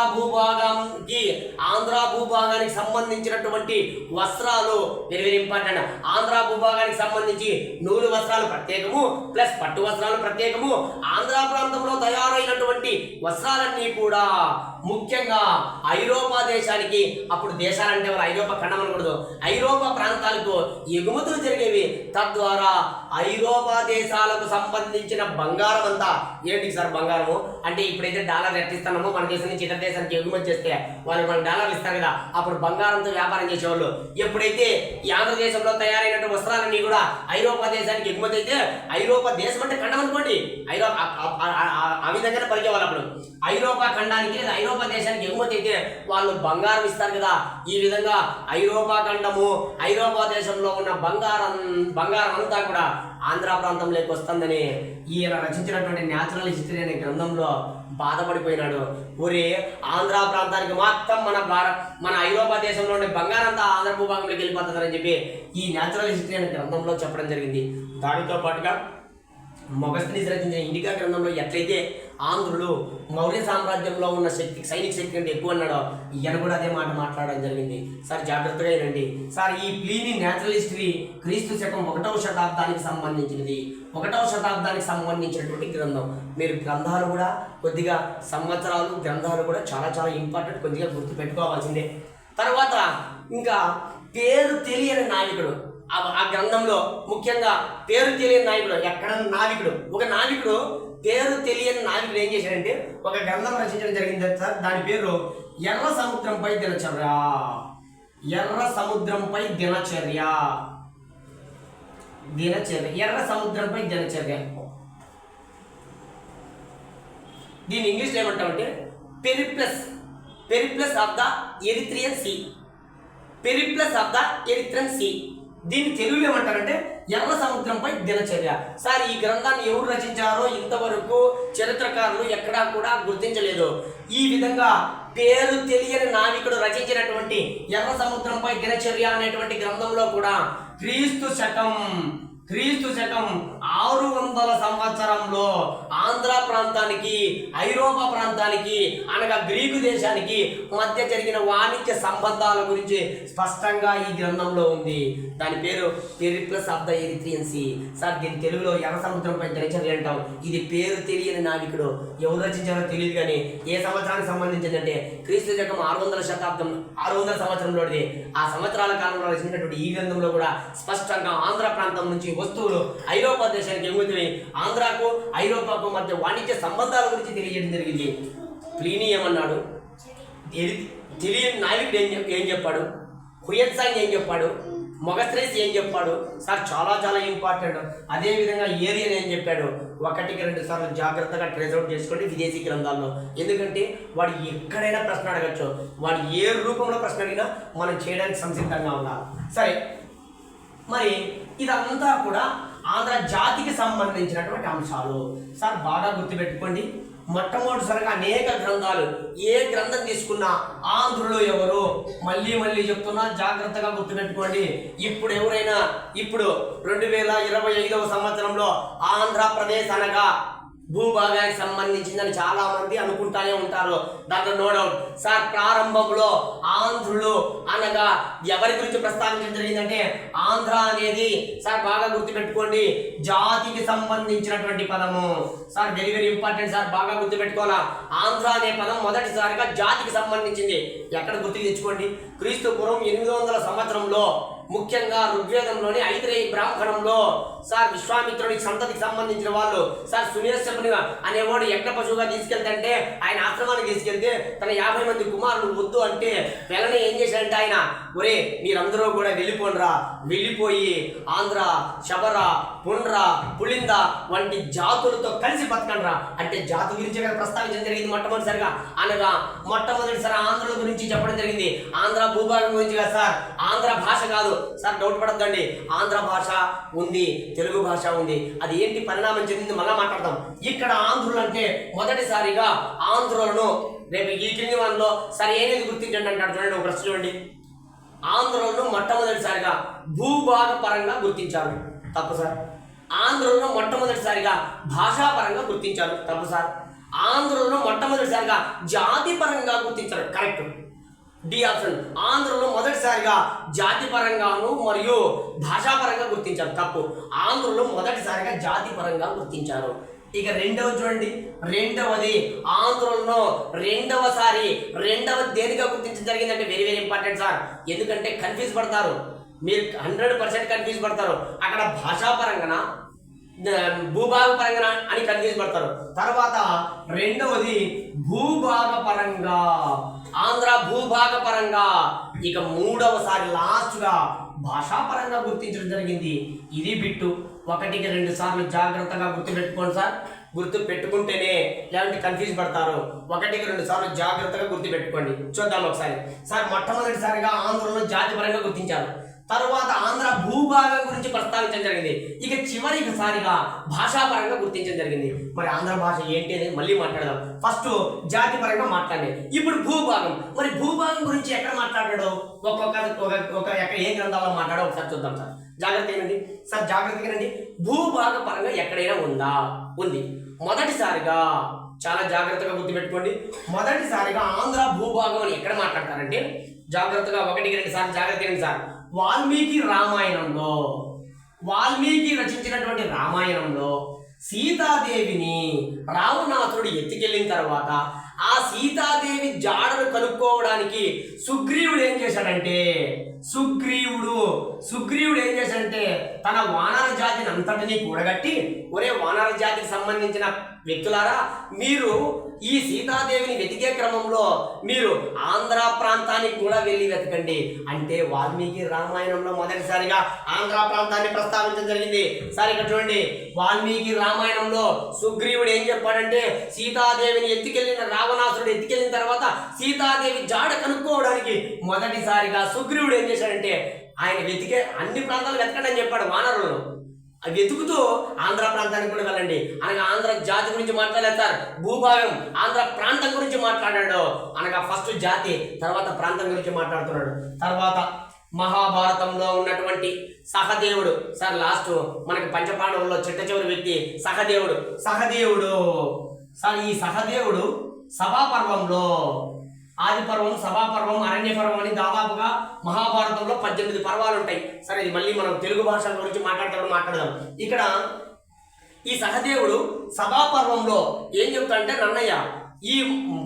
భూభాగానికి సంబంధించినటువంటి వస్త్రాలు వెరీ ఇంపార్టెంట్. ఆంధ్ర భూభాగానికి సంబంధించి నూలు వస్త్రాలు ప్రత్యేకము ప్లస్ పట్టు వస్త్రాలు ప్రత్యేకము. ఆంధ్ర ప్రాంతంలో తయారైనటువంటి వస్త్రాలన్నీ కూడా ముఖ్యంగా ఐరోపా దేశానికి, అప్పుడు దేశాలంటే వాళ్ళు ఐరోపా ఖండం అనకూడదు, ఐరోపా ప్రాంతాలకు ఎగుమతులు జరిగేవి. తద్వారా ఐరోపా దేశాలకు సంబంధించిన బంగారం అంతా ఏంటి సార్, బంగారము అంటే ఇప్పుడైతే డాలర్ ఎట్టిస్తున్నామో మన దేశం నుంచి ఇతర దేశానికి ఎగుమతి చేస్తే వాళ్ళు మనకు డాలర్లు ఇస్తారు కదా, అప్పుడు బంగారంతో వ్యాపారం చేసేవాళ్ళు. ఎప్పుడైతే ఈ ఆంధ్రదేశంలో తయారైనటువంటి వస్త్రాలన్నీ కూడా ఐరోపా దేశానికి ఎగుమతి అయితే, ఐరోపా దేశం అంటే ఖండం అనుకోండి, ఐరోపా ఆ విధంగానే పలికేవాళ్ళు. అప్పుడు ఐరోపా ఖండానికి లేదా ఐరోపా దేశానికి ఎగుమతి అయితే వాళ్ళు బంగారం ఇస్తారు కదా. ఈ విధంగా ఐరోపా ఖండము ఐరోపా దేశంలో ఉన్న బంగారం అంతా కూడా ఆంధ్ర ప్రాంతంలోకి వస్తుందని ఈయన రచించినటువంటి న్యాచురల్ హిస్టరీ అనే గ్రంథంలో బాధపడిపోయినాడు. ఒరే ఆంధ్ర ప్రాంతానికి మొత్తం మన ఐరోపా దేశంలో ఉండే బంగారంతా ఆంధ్ర భూభాగంలోకి వెళ్ళిపోతుందని చెప్పి ఈ న్యాచురల్ హిస్టరీ అనే గ్రంథంలో చెప్పడం జరిగింది. దానితో పాటుగా మొగస్థనీస్ రచించిన ఇండికా గ్రంథంలో ఎట్లయితే ఆంధ్రులు మౌర్య సామ్రాజ్యంలో ఉన్న సైనిక శక్తి కంటే ఎక్కువ అన్నాడో, ఈయన కూడా అదే మాట మాట్లాడడం జరిగింది. సార్ జాగ్రత్తగా వినండి సార్. ఈ ప్లీనీ న్యాచురల్ హిస్టరీ క్రీస్తు శకం 1వ శతాబ్దానికి సంబంధించినది, 1వ శతాబ్దానికి సంబంధించినటువంటి గ్రంథం. మీరు గ్రంథాలు కూడా కొద్దిగా సంవత్సరాలు గ్రంథాలు కూడా చాలా ఇంపార్టెంట్, కొద్దిగా గుర్తు పెట్టుకోవాల్సిందే. తర్వాత ఇంకా పేరు తెలియని నావికుడు, ఆ గ్రంథంలో ముఖ్యంగా పేరు తెలియని నావికుడు, ఎక్కడ ఒక నావికుడు పేరు తెలియని నావికుడు ఏం చేశాడంటే ఒక గ్రంథం రచించడం జరిగింది సార్. దాని పేరు ఎర్ర సముద్రంపై దినచర్య. ఎర్ర సముద్రంపై దినచర్య. దీన్ని ఇంగ్లీష్లో ఏమంటామంటే Periplus of the Erythraean sea. Periplus of the Erythraean sea. దీన్ని తెలుగులో ఏమంటారంటే ఎర్ర సముద్రంపై దినచర్య. సార్ ఈ గ్రంథాన్ని ఎవరు రచించారో ఇంతవరకు చరిత్రకారులు ఎక్కడా కూడా గుర్తించలేదు. ఈ విధంగా పేరు తెలియని నావికుడు రచించినటువంటి ఎర్ర సముద్రంపై దినచర్య అనేటువంటి గ్రంథంలో కూడా క్రీస్తు శకం 600 సంవత్సరంలో ఆంధ్ర ప్రాంతానికి, ఐరోపా ప్రాంతానికి అనగా గ్రీకు దేశానికి మధ్య జరిగిన వాణిజ్య సంబంధాల గురించి స్పష్టంగా ఈ గ్రంథంలో ఉంది. దాని పేరు Periplus of the Erythraean sea. Sir దీని తెలుగులో ఎర్ర సముద్రంపై దినచర్య అంటాం. ఇది పేరు తెలియని నావికుడు ఎవరు రచించారో తెలియదు, కానీ ఏ సంవత్సరానికి సంబంధించిందంటే క్రీస్తు శకం 600 సంవత్సరంలోది. ఆ సంవత్సరాల కాలంలో రచించినటువంటి ఈ గ్రంథంలో కూడా స్పష్టంగా ఆంధ్ర ప్రాంతం నుంచి వస్తువులు ఐరోపా దేశానికి ఎగుమతి, ఆంధ్రాకు ఐరోపాకు మధ్య వాణిజ్య సంబంధాల గురించి తెలియజేయడం జరిగింది. ప్లీనీ ఏమన్నాడు, తెలియని నావికుడు ఏం చెప్పాడు, హుయన్సాంగ్ ఏం చెప్పాడు, మొగస్త్రేస్ ఏం చెప్పాడు. సార్ చాలా చాలా ఇంపార్టెంట్. అదేవిధంగా ఏరియన్ ఏం చెప్పాడు, 1-2 సార్లు జాగ్రత్తగా ట్రేస్ అవుట్ చేసుకోండి విదేశీ గ్రంథాల్లో. ఎందుకంటే వాడు ఎక్కడైనా ప్రశ్న అడగచ్చు. వాడు ఏ రూపంలో ప్రశ్న అడిగినా మనం చేయడానికి సంసిద్ధంగా ఉండాలి. సరే, మరి ఇదంతా కూడా ఆంధ్ర జాతికి సంబంధించినటువంటి అంశాలు. సార్ బాగా గుర్తుపెట్టుకోండి, మొట్టమొదటిసారిగా అనేక గ్రంథాలు, ఏ గ్రంథం తీసుకున్నా ఆంధ్రులు ఎవరు మళ్ళీ చెప్తున్నా, జాగ్రత్తగా గుర్తుపెట్టుకోండి. ఇప్పుడు ఎవరైనా 2025వ సంవత్సరంలో ఆంధ్రప్రదేశ్ అనగా భూభాగానికి సంబంధించిందని చాలా మంది అనుకుంటానే ఉంటారు. దాంట్లో నో డౌట్. సార్ ప్రారంభంలో ఆంధ్రులు అనగా ఎవరి గురించి ప్రస్తావించడం జరిగిందంటే, ఆంధ్ర అనేది సార్ బాగా గుర్తుపెట్టుకోండి జాతికి సంబంధించినటువంటి పదము. Sir very very important sir, బాగా గుర్తుపెట్టుకోవాలా. ఆంధ్ర అనే పదం మొదటిసారిగా జాతికి సంబంధించింది. ఎక్కడ గుర్తుకు తెచ్చుకోండి, క్రీస్తు పూర్వం 800 సంవత్సరంలో ముఖ్యంగా ఋగ్వేదంలోని ఐత్రేయి బ్రాహ్మణంలో సార్ విశ్వామిత్రుడి సంతతికి సంబంధించిన వాళ్ళు సార్ సునిరశపుని అనేవాడు యజ్ఞ పశువుగా తీసుకెళ్తే ఆయన ఆశ్రమానికి తీసుకెళ్తే తన 50 మంది కుమారులు వద్దు అంటే వెలనే ఏం చేశాడంటే ఆయన, ఒరే మీరందరూ కూడా వెళ్ళిపోండ్రా, వెళ్ళిపోయి ఆంధ్ర, శబర, పుండ్ర, పులింద వంటి జాతులతో కలిసి బతకండ్రా అంటే జాతి గురించి ప్రస్తావించడం జరిగింది మొట్టమొదటిసారిగా. అనగా మొట్టమొదటిసారి ఆంధ్రుల గురించి చెప్పడం జరిగింది. ఆంధ్ర భూభాగం గురించి కాదు సార్, ఆంధ్ర భాష కాదు సార్, డౌట్ పడద్దండి. ఆంధ్ర భాష ఉంది, తెలుగు భాష ఉంది, అది ఏంటి పరిణామం చెందింది మళ్ళా మాట్లాడతాం. ఇక్కడ ఆంధ్రులు అంటే మొదటిసారిగా ఆంధ్రులను రేపు ఈ క్రింది వన్లో సరే ఏనేది గుర్తించండి అంటాడు. చూడండి ఒక ప్రశ్న చూడండి. ఆంధ్రులను మొట్టమొదటిసారిగా భూభాగ పరంగా గుర్తించారు, తప్పు సార్. ఆంధ్రులను మొట్టమొదటిసారిగా భాషాపరంగా గుర్తించారు, తప్పు సార్. ఆంధ్రులను మొట్టమొదటిసారిగా జాతి పరంగా గుర్తించారు, కరెక్ట్. D option. ఆంధ్రులను మొదటిసారిగా జాతి పరంగాను మరియు భాషాపరంగా గుర్తించారు, తప్పు. ఆంధ్రులు మొదటిసారిగా జాతి పరంగా గుర్తించారు. ఇక రెండవది చూడండి, రెండవది ఆంధ్రులను రెండవ దేనిగా గుర్తించడం జరిగిందంటే వెరీ వెరీ ఇంపార్టెంట్ సార్. ఎందుకంటే కన్ఫ్యూజ్ పడతారు మీరు, 100% కన్ఫ్యూజ్ పడతారు. అక్కడ భాషాపరంగా భూభాగ పరంగా అని కన్ఫ్యూజ్ పడతారు. తర్వాత రెండవది భూభాగ పరంగా, ఆంధ్ర భూభాగ పరంగా. ఇక మూడవసారి లాస్ట్గా భాషాపరంగా గుర్తించడం జరిగింది. ఇది బిట్టు 1-2 సార్లు జాగ్రత్తగా గుర్తుపెట్టుకోండి సార్. గుర్తు పెట్టుకుంటేనే లేదంటే కన్ఫ్యూజ్ పడతారు. 1-2 సార్లు జాగ్రత్తగా గుర్తుపెట్టుకోండి. చూద్దాం ఒకసారి. సార్ మొట్టమొదటిసారిగా ఆంధ్రలో జాతిపరంగా గుర్తించారు, తర్వాత ఆంధ్ర భూభాగం గురించి ప్రస్తావించడం జరిగింది. ఇక చివరిసారిగా భాషాపరంగా గుర్తించడం జరిగింది. మరి ఆంధ్ర భాష ఏంటి అనేది మళ్ళీ మాట్లాడదాం. ఫస్ట్ జాతి పరంగా మాట్లాడే, ఇప్పుడు భూభాగం. మరి భూభాగం గురించి ఎక్కడ మాట్లాడాడు, ఎక్కడ ఏ గ్రంథాల్లో మాట్లాడో ఒకసారి చూద్దాం సార్. జాగ్రత్త ఏనండి సార్, జాగ్రత్తగా ఏనండి. భూభాగ పరంగా ఎక్కడైనా ఉందా, ఉంది. మొదటిసారిగా చాలా జాగ్రత్తగా గుర్తుపెట్టుకోండి, మొదటిసారిగా ఆంధ్ర భూభాగం అని ఎక్కడ మాట్లాడతారంటే జాగ్రత్తగా 1-2 సార్లు జాగ్రత్తగా సార్. వాల్మీకి రామాయణంలో, వాల్మీకి రచించినటువంటి రామాయణంలో సీతాదేవిని రావణాసురుడు ఎత్తుకెళ్ళిన తర్వాత ఆ సీతాదేవి జాడను కనుక్కోవడానికి సుగ్రీవుడు ఏం చేశాడంటే, సుగ్రీవుడు ఏం చేశాడంటే తన వానర జాతిని అంతటినీ కూడగట్టి, ఒరే వానర జాతికి సంబంధించిన వ్యక్తులారా, మీరు ఈ సీతాదేవిని వెతికే క్రమంలో మీరు ఆంధ్ర ప్రాంతానికి కూడా వెళ్ళి వెతకండి అంటే వాల్మీకి రామాయణంలో మొదటిసారిగా ఆంధ్ర ప్రాంతాన్ని ప్రస్తావించడం జరిగింది. సార్ ఇక్కడ చూడండి, వాల్మీకి రామాయణంలో సుగ్రీవుడు ఏం చెప్పాడంటే సీతాదేవిని ఎత్తుకెళ్లిన రావణాసురుడు ఎత్తుకెళ్లిన తర్వాత సీతాదేవి జాడ కనుక్కోవడానికి మొదటిసారిగా సుగ్రీవుడు ఏం చేశాడంటే ఆయన వెతికే అన్ని ప్రాంతాలు వెతకండి అని చెప్పాడు వానరులను. అది వెతుకుతూ ఆంధ్ర ప్రాంతానికి కూడా వెళ్ళండి అనగా ఆంధ్ర జాతి గురించి మాట్లాడలేదు సార్, భూభాగం ఆంధ్ర ప్రాంతం గురించి మాట్లాడాడు అనగా ఫస్ట్ జాతి తర్వాత ప్రాంతం గురించి మాట్లాడుతున్నాడు. తర్వాత మహాభారతంలో ఉన్నటువంటి సహదేవుడు సార్, లాస్ట్ మనకి పంచపాండవుల్లో చిట్ట చివరి వ్యక్తి సహదేవుడు సార్. ఈ సహదేవుడు సభాపర్వంలో ఆదిపర్వం, సభాపర్వం, అరణ్య పర్వం అని దాదాపుగా మహాభారతంలో 18 పర్వాలు ఉంటాయి. సరే, ఇది మళ్ళీ మనం తెలుగు భాష గురించి మాట్లాడదాం. ఇక్కడ ఈ సహదేవుడు సభాపర్వంలో ఏం చెప్తాడంటే, నన్నయ్య ఈ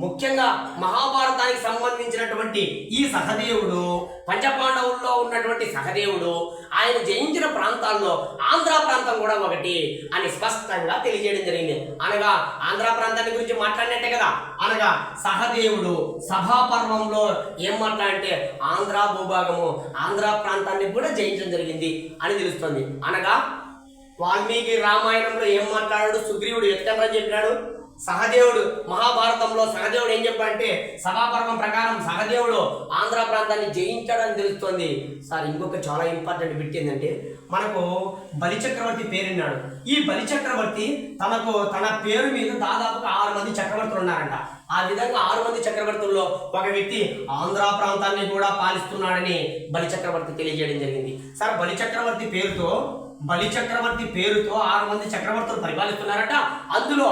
ముఖ్యంగా మహాభారతానికి సంబంధించినటువంటి ఈ సహదేవుడు, పంచపాండవుల్లో ఉన్నటువంటి సహదేవుడు ఆయన జయించిన ప్రాంతాల్లో ఆంధ్ర ప్రాంతం కూడా ఒకటి అని స్పష్టంగా తెలియజేయడం జరిగింది. అనగా ఆంధ్ర ప్రాంతాన్ని గురించి మాట్లాడినట్టే కదా. అనగా సహదేవుడు సభాపర్వంలో ఏం మాట్లాడంటే ఆంధ్ర భూభాగము, ఆంధ్ర ప్రాంతాన్ని కూడా జయించడం జరిగింది అని తెలుస్తుంది. అనగా వాల్మీకి రామాయణంలో ఏం మాట్లాడాడు, సుగ్రీవుడు ఎత్తని చెప్పినాడు. సహదేవుడు మహాభారతంలో సహదేవుడు ఏం చెప్పాడంటే సభాపర్వం ప్రకారం సహదేవుడు ఆంధ్ర ప్రాంతాన్ని జయించాడని తెలుస్తోంది. సార్, ఇంకొక చాలా ఇంపార్టెంట్ బిట్ ఏంటంటే మనకు బలిచక్రవర్తి పేరున్నాడు. ఈ బలిచక్రవర్తి తన పేరు మీద దాదాపుగా 6 మంది చక్రవర్తులు ఉన్నారంట. ఆ విధంగా 6 మంది చక్రవర్తుల్లో ఒక వ్యక్తి ఆంధ్ర ప్రాంతాన్ని కూడా పాలిస్తున్నాడని బలిచక్రవర్తి తెలియజేయడం జరిగింది. సార్, బలిచక్రవర్తి పేరుతో 6 మంది చక్రవర్తులు పరిపాలిస్తున్నారట. అందులో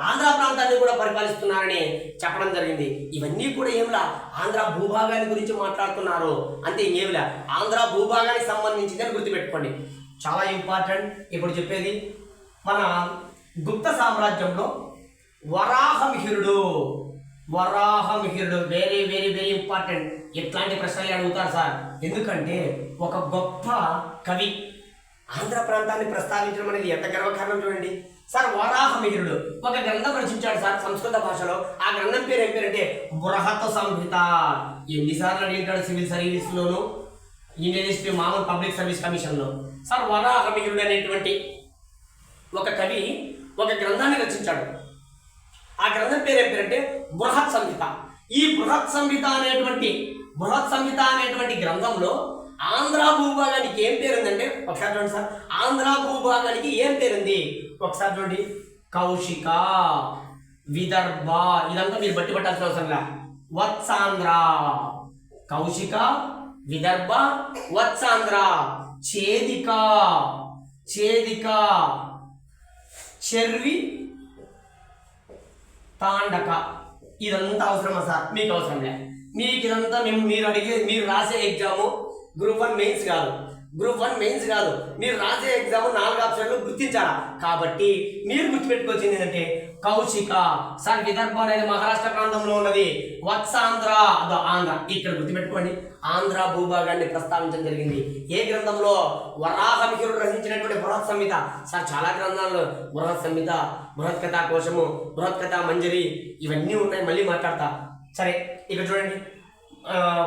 ఆంధ్ర ప్రాంతాన్ని కూడా పరిపాలిస్తున్నారని చెప్పడం జరిగింది. ఇవన్నీ కూడా ఏమిలా ఆంధ్ర భూభాగాన్ని గురించి మాట్లాడుతున్నారు అంతే, ఏమిలా ఆంధ్ర భూభాగానికి సంబంధించిందని గుర్తుపెట్టుకోండి, చాలా ఇంపార్టెంట్. ఇప్పుడు చెప్పేది మన గుప్త సామ్రాజ్యంలో వరాహమిహిరుడు వెరీ వెరీ వెరీ ఇంపార్టెంట్. ఎట్లాంటి ప్రశ్నలు అడుగుతారు సార్, ఎందుకంటే ఒక గొప్ప కవి ఆంధ్ర ప్రాంతాన్ని ప్రస్తావించడం అనేది ఎంత గర్వకారణం చూడండి సార్. వరాహమిహిరుడు ఒక గ్రంథం రచించాడు సార్ సంస్కృత భాషలో. ఆ గ్రంథం పేరు ఏం పేరంటే బృహత్ సంహిత. ఎన్నిసార్లు అడిగింటాడు సివిల్ సర్వీస్ లోను, ఇండియన్ హిస్టరీ, మామూలు పబ్లిక్ సర్వీస్ కమిషన్ లో. సార్, వరాహమిహిరుడు అనేటువంటి ఒక కవి ఒక గ్రంథాన్ని రచించాడు. ఆ గ్రంథం పేరు ఏం పేరంటే బృహత్ సంహిత. ఈ బృహత్ సంహిత అనేటువంటి గ్రంథంలో ఆంధ్ర భూభాగానికి ఏం పేరుందంటే ఒకసారి చూడండి సార్. ఆంధ్ర భూభాగానికి ఏం పేరుంది ఒకసారి చూడండి. కౌశిక, విదర్భ, ఇదంతా మీరు బట్టి పట్టాల్సిన అవసరం లే. వత్సాంధ్ర, కౌశిక, విదర్భ, వత్సాంధ్ర, చేదిక, చెర్వి, తాండక. ఇదంతా అవసరమా సార్? మీకు అవసరం లే. మీకు ఇదంతా మీరు రాసే ఎగ్జాము గ్రూప్ 1 మెయిన్స్ కాదు, మీరు రాసే ఎగ్జామ్ 4 ఆప్షన్లు గుర్తించాలా. కాబట్టి మీరు గుర్తుపెట్టుకోవాల్సింది ఏంటంటే కౌశిక సార్, విదర్భ అనేది మహారాష్ట్ర ప్రాంతంలో ఉన్నది. వత్సాంధ్ర ఆంధ్ర, ఇక్కడ గుర్తుపెట్టుకోండి. ఆంధ్ర భూభాగాన్ని ప్రస్తావించడం జరిగింది. ఏ గ్రంథంలో? వరాహమిహిరుడు రచించినటువంటి బృహత్ సంహిత. సార్, చాలా గ్రంథాల్లో బృహత్ సంహిత, బృహత్ కథా కోశము, బృహత్ కథా మంజరి ఇవన్నీ ఉన్నాయి, మళ్ళీ మాట్లాడతా. సరే, ఇక్కడ చూడండి.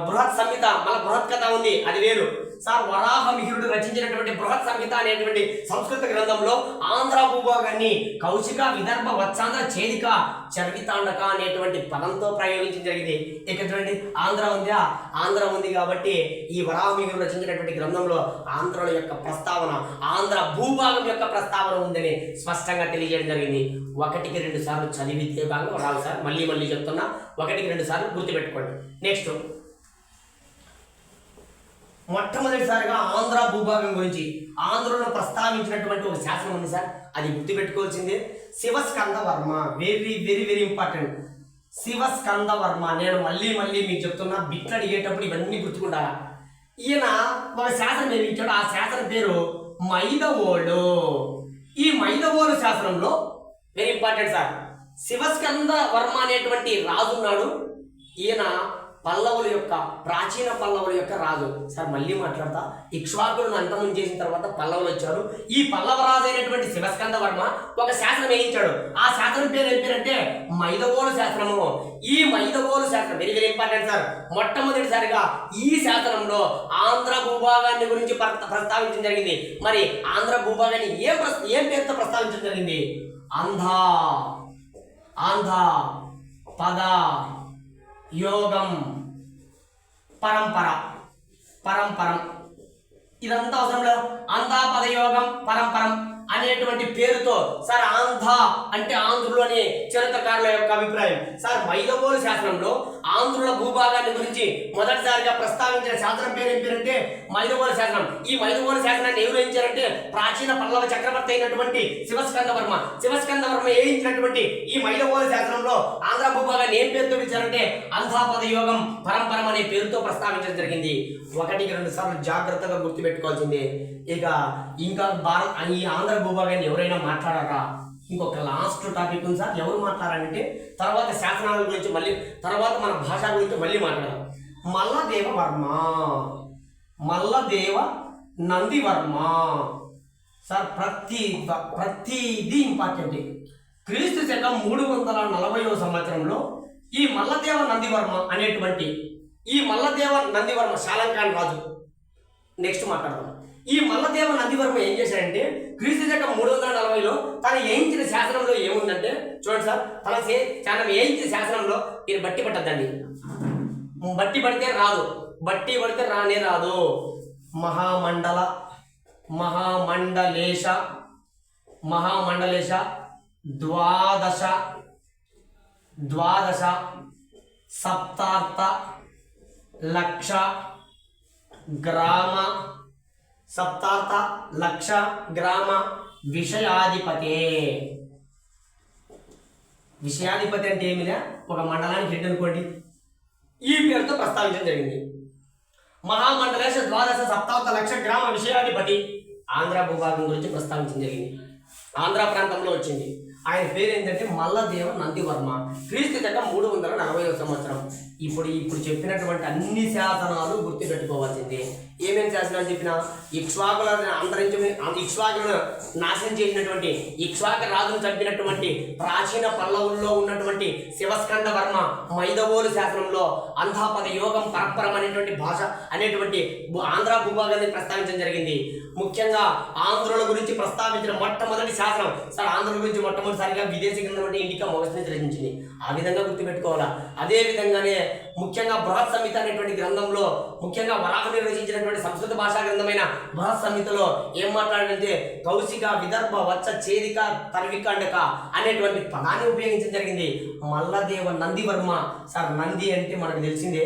బృహత్ సంహిత, మన బృహత్ కథ ఉంది, అది వేరు సార్. వరాహమిహిరుడు రచించినటువంటి బృహత్ సంహిత అనేటువంటి సంస్కృత గ్రంథంలో ఆంధ్ర భూభాగాన్ని కౌశిక, విదర్భ, వత్సాంధ్ర, చేదిక, చర్వితాండక అనేటువంటి పదంతో ప్రయోగించడం జరిగింది. ఇక్కడ చూడండి, ఆంధ్ర ఉంది కాబట్టి ఈ వరాహమిహిరుడు రచించినటువంటి గ్రంథంలో ఆంధ్రుల యొక్క ప్రస్తావన, ఆంధ్ర భూభాగం యొక్క ప్రస్తావన ఉందని స్పష్టంగా తెలియజేయడం జరిగింది. 1కి 2 సార్లు చదివితే భాగం రావు సార్, మళ్ళీ చెప్తున్నా, 1కి 2 సార్లు గుర్తుపెట్టుకోండి. నెక్స్ట్, మొట్టమొదటిసారిగా ఆంధ్ర భూభాగం గురించి ఆంధ్రులను ప్రస్తావించినటువంటి ఒక శాసనం ఉంది సార్, అది గుర్తుపెట్టుకోవాల్సిందే. Shivaskandavarma, very very very important. Shivaskandavarma, నేను మళ్ళీ మీకు చెప్తున్నా, బిట్లు అడిగేటప్పుడు ఇవన్నీ గుర్తుకుంటారా. ఈయన ఒక శాసనం నిర్మించాడు, ఆ శాసనం పేరు మైదవోలు. ఈ Maidavolu శాసనంలో very important sir, Shivaskandavarma అనేటువంటి రాజు ఉన్నాడు. ఈయన పల్లవుల యొక్క ప్రాచీన పల్లవుల యొక్క రాజు. సార్ మళ్ళీ మాట్లాడతా. ఇక్ష్వాకులను అంతమం చేసిన తర్వాత పల్లవులు వచ్చారు. ఈ పల్లవ రాజు అయినటువంటి శివస్కంద వర్మ ఒక శాసనం వేయించాడు. ఆ శాసనం పేరు ఏం పేరంటే మైదవోలు శాసనము. ఈ మైదవోలు శాసనం వెరీ వెరీ ఇంపార్టెంట్ సార్. మొట్టమొదటిసారిగా ఈ శాసనంలో ఆంధ్ర భూభాగాన్ని గురించి ప్రస్తావించడం జరిగింది. మరి ఆంధ్ర భూభాగాన్ని ఏం పేరుతో ప్రస్తావించడం జరిగింది? ఆంధ్ర పద యోగం పరంపరం. ఇదంతా అవసరం లేదు. ఆంధ్ర పదయోగం పరంపరం అనేటువంటి పేరుతో సార్ ఆంధ్ర అంటే ఆంధ్రులు అనే చరిత్రకారుల యొక్క అభిప్రాయం. సార్ మైదవోలు శాసనంలో ఆంధ్రుల భూభాగాన్ని గురించి మొదటిసారిగా ప్రస్తావించిన శాసనం పేరు ఏం పేరంటే మైదవోలు శాసనం. ఈ మైదవోలు శాసనాన్ని ఎవరు వేయించారంటే ప్రాచీన పల్లవ చక్రవర్తి అయినటువంటి శివస్కందవర్మ వేయించినటువంటి ఈ మైదవోలు శాసనంలో ఆంధ్ర భూభాగాన్ని ఏం పేరుతో పిలిచారంటే ఆంధ్రాపద యోగం పరంపరం అనే పేరుతో ప్రస్తావించడం జరిగింది. 1-2 సార్లు జాగ్రత్తగా గుర్తుపెట్టుకోవాల్సిందే. ఇక ఇంకా ఈ ఆంధ్ర భూభాగాన్ని ఎవరైనా మాట్లాడారా? ఇంకొక లాస్ట్ టాపిక్ ఉంది సార్. ఎవరు మాట్లాడారంటే తర్వాత శాసనాల గురించి మళ్ళీ, తర్వాత మన భాష గురించి మళ్ళీ మాట్లాడదాం. మల్లదేవ నందివర్మ సార్ ప్రతిదీ ఇంపార్టెంట్. క్రీస్తు శకం 340వ సంవత్సరంలో ఈ మల్లదేవ నందివర్మ అనేటువంటి ఈ మల్లదేవ నందివర్మ శాలంకాన్ రాజు. నెక్స్ట్ మాట్లాడదాం. ఈ మల్లదేవ నందివర్మ ఏం చేశాడంటే క్రీస్తు శకం 340లో తను వేయించిన శాసనంలో ఏముందంటే చూడండి సార్. తన వేయించిన శాసనంలో మీరు బట్టి పట్టద్దండి. బట్టి పడితే రాదు, బట్టి పడితే రానే రాదు. మహామండలేశ ద్వాదశ సప్తార్థ లక్ష గ్రామ విషయాధిపతి అంటే ఏమిలే, ఒక మండలానికి హెడ్ అనుకోండి. ఈ పేరుతో ప్రస్తావించడం జరిగింది. మహామండలేశ ద్వాదశ సప్తార్థ లక్ష గ్రామ విషయాధిపతి ఆంధ్ర భూభాగం గురించి ప్రస్తావించడం జరిగింది. ఆంధ్ర ప్రాంతంలో వచ్చింది. ఆయన పేరు ఏంటంటే మల్లదేవ నందివర్మ. క్రీస్తు శకం 340వ సంవత్సరం. ఇప్పుడు చెప్పినటువంటి అన్ని శాసనాలు గుర్తుపెట్టుకోవాల్సిందే. ఏమేమి శాసనాలు చెప్పినా ఇక్ష్వాకులను నాశనం చేసినటువంటి ఇక్ష్వాక రాజును చంపినటువంటి ప్రాచీన పల్లవుల్లో ఉన్నటువంటి శివస్కంద వర్మ మైదవోలు శాసనంలో ఆంధ్రాపద యోగం పరంపరం అనేటువంటి భాష అనేటువంటి ఆంధ్ర భూభాగాన్ని ప్రస్తావించడం జరిగింది. ముఖ్యంగా ఆంధ్రుల గురించి ప్రస్తావించిన మొట్టమొదటి శాసనం సార్. ఆంధ్రుల గురించి మొట్టమొదటిసారిగా విదేశీ గ్రంథం ఇండికా మొగస్ని రచించింది. ఆ విధంగా గుర్తుపెట్టుకోవాలా. అదే విధంగానే ముఖ్యంగా బృహత్ సంహిత అనేటువంటి గ్రంథంలో ముఖ్యంగా వరాహుని రచించినటువంటి సంస్కృత భాషా గ్రంథమైన బృహత్ సంహితలో ఏం మాట్లాడంటే కౌశిక, విదర్భ, వచ్చ, చేదిక, తర్వికాండక అనేటువంటి పదాన్ని ఉపయోగించడం జరిగింది. మల్లదేవ నందివర్మ సార్. నంది అంటే మనకు తెలిసిందే,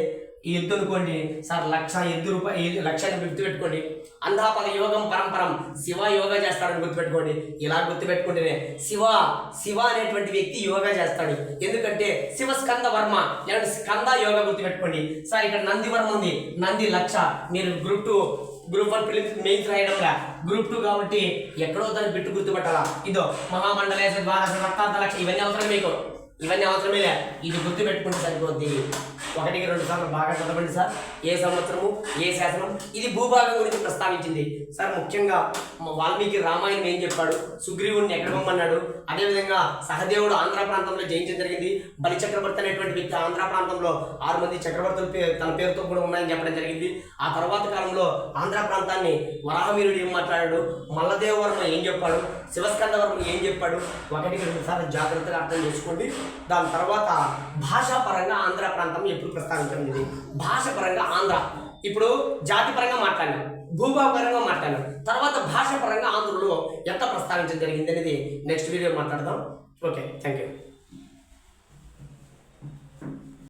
ఈ ఎద్దు అనుకోండి సార్. లక్షాన్ని గుర్తుపెట్టుకోండి. ఆంధ్రాపద యోగం పరంపరం శివ యోగా చేస్తాడని గుర్తుపెట్టుకోండి. ఇలా గుర్తుపెట్టుకుంటేనే శివ అనేటువంటి వ్యక్తి యోగా చేస్తాడు. ఎందుకంటే శివ స్కంద వర్మ లేదంటే స్కంద యోగా గుర్తుపెట్టుకోండి సార్. ఇక్కడ నందివర్మ ఉంది, నంది లక్ష. మీరు గ్రూప్ 1 ప్రిలిమ్స్ మెయిన్స్ రాయడంగా గ్రూప్ 2 కాబట్టి ఎక్కడో దాన్ని బిట్టు గుర్తుపెట్టాలా. ఇదో మహామండలేశ ద్వాదశ సప్తార్థ లక్ష. ఇవన్నీ అవసరం మీకు, ఇవన్నీ అవసరమే లే. ఇది గుర్తుపెట్టుకుంటే సరిపోద్ది. 1-2 సార్లు బాగా చదవండి సార్. ఏ సంవత్సరము, ఏ శాసనం, ఇది భూభాగం గురించి ప్రస్తావించింది సార్. ముఖ్యంగా వాల్మీకి రామాయణం ఏం చెప్పాడు, సుగ్రీవుడిని ఎక్కడ పొమ్మన్నాడు, అదేవిధంగా సహదేవుడు ఆంధ్ర ప్రాంతంలో జయించడం జరిగింది. బలి చక్రవర్తి అనేటువంటి వ్యక్తి ఆంధ్ర ప్రాంతంలో 6 మంది చక్రవర్తులు తన పేరుతో కూడా ఉన్నాయని చెప్పడం జరిగింది. ఆ తర్వాత కాలంలో ఆంధ్ర ప్రాంతాన్ని వరాహవీరుడు ఏం మాట్లాడాడు, మల్లదేవవర్మ ఏం చెప్పాడు, శివస్కందవర్మ ఏం చెప్పాడు, 1-2 సార్లు జాగ్రత్తగా అర్థం చేసుకోండి. దాని తర్వాత భాషాపరంగా ఆంధ్ర ప్రాంతం ఎప్పుడు ప్రస్తావించబడింది. భాష పరంగా ఆంధ్ర ఇప్పుడు జాతి పరంగా మాట్లాడినాం, భూభాగ పరంగా మాట్లాడినాం. తర్వాత భాష పరంగా ఆంధ్రలో ఎంత ప్రస్తావించడం జరిగింది అనేది నెక్స్ట్ వీడియో మాట్లాడదాం. Okay, thank you.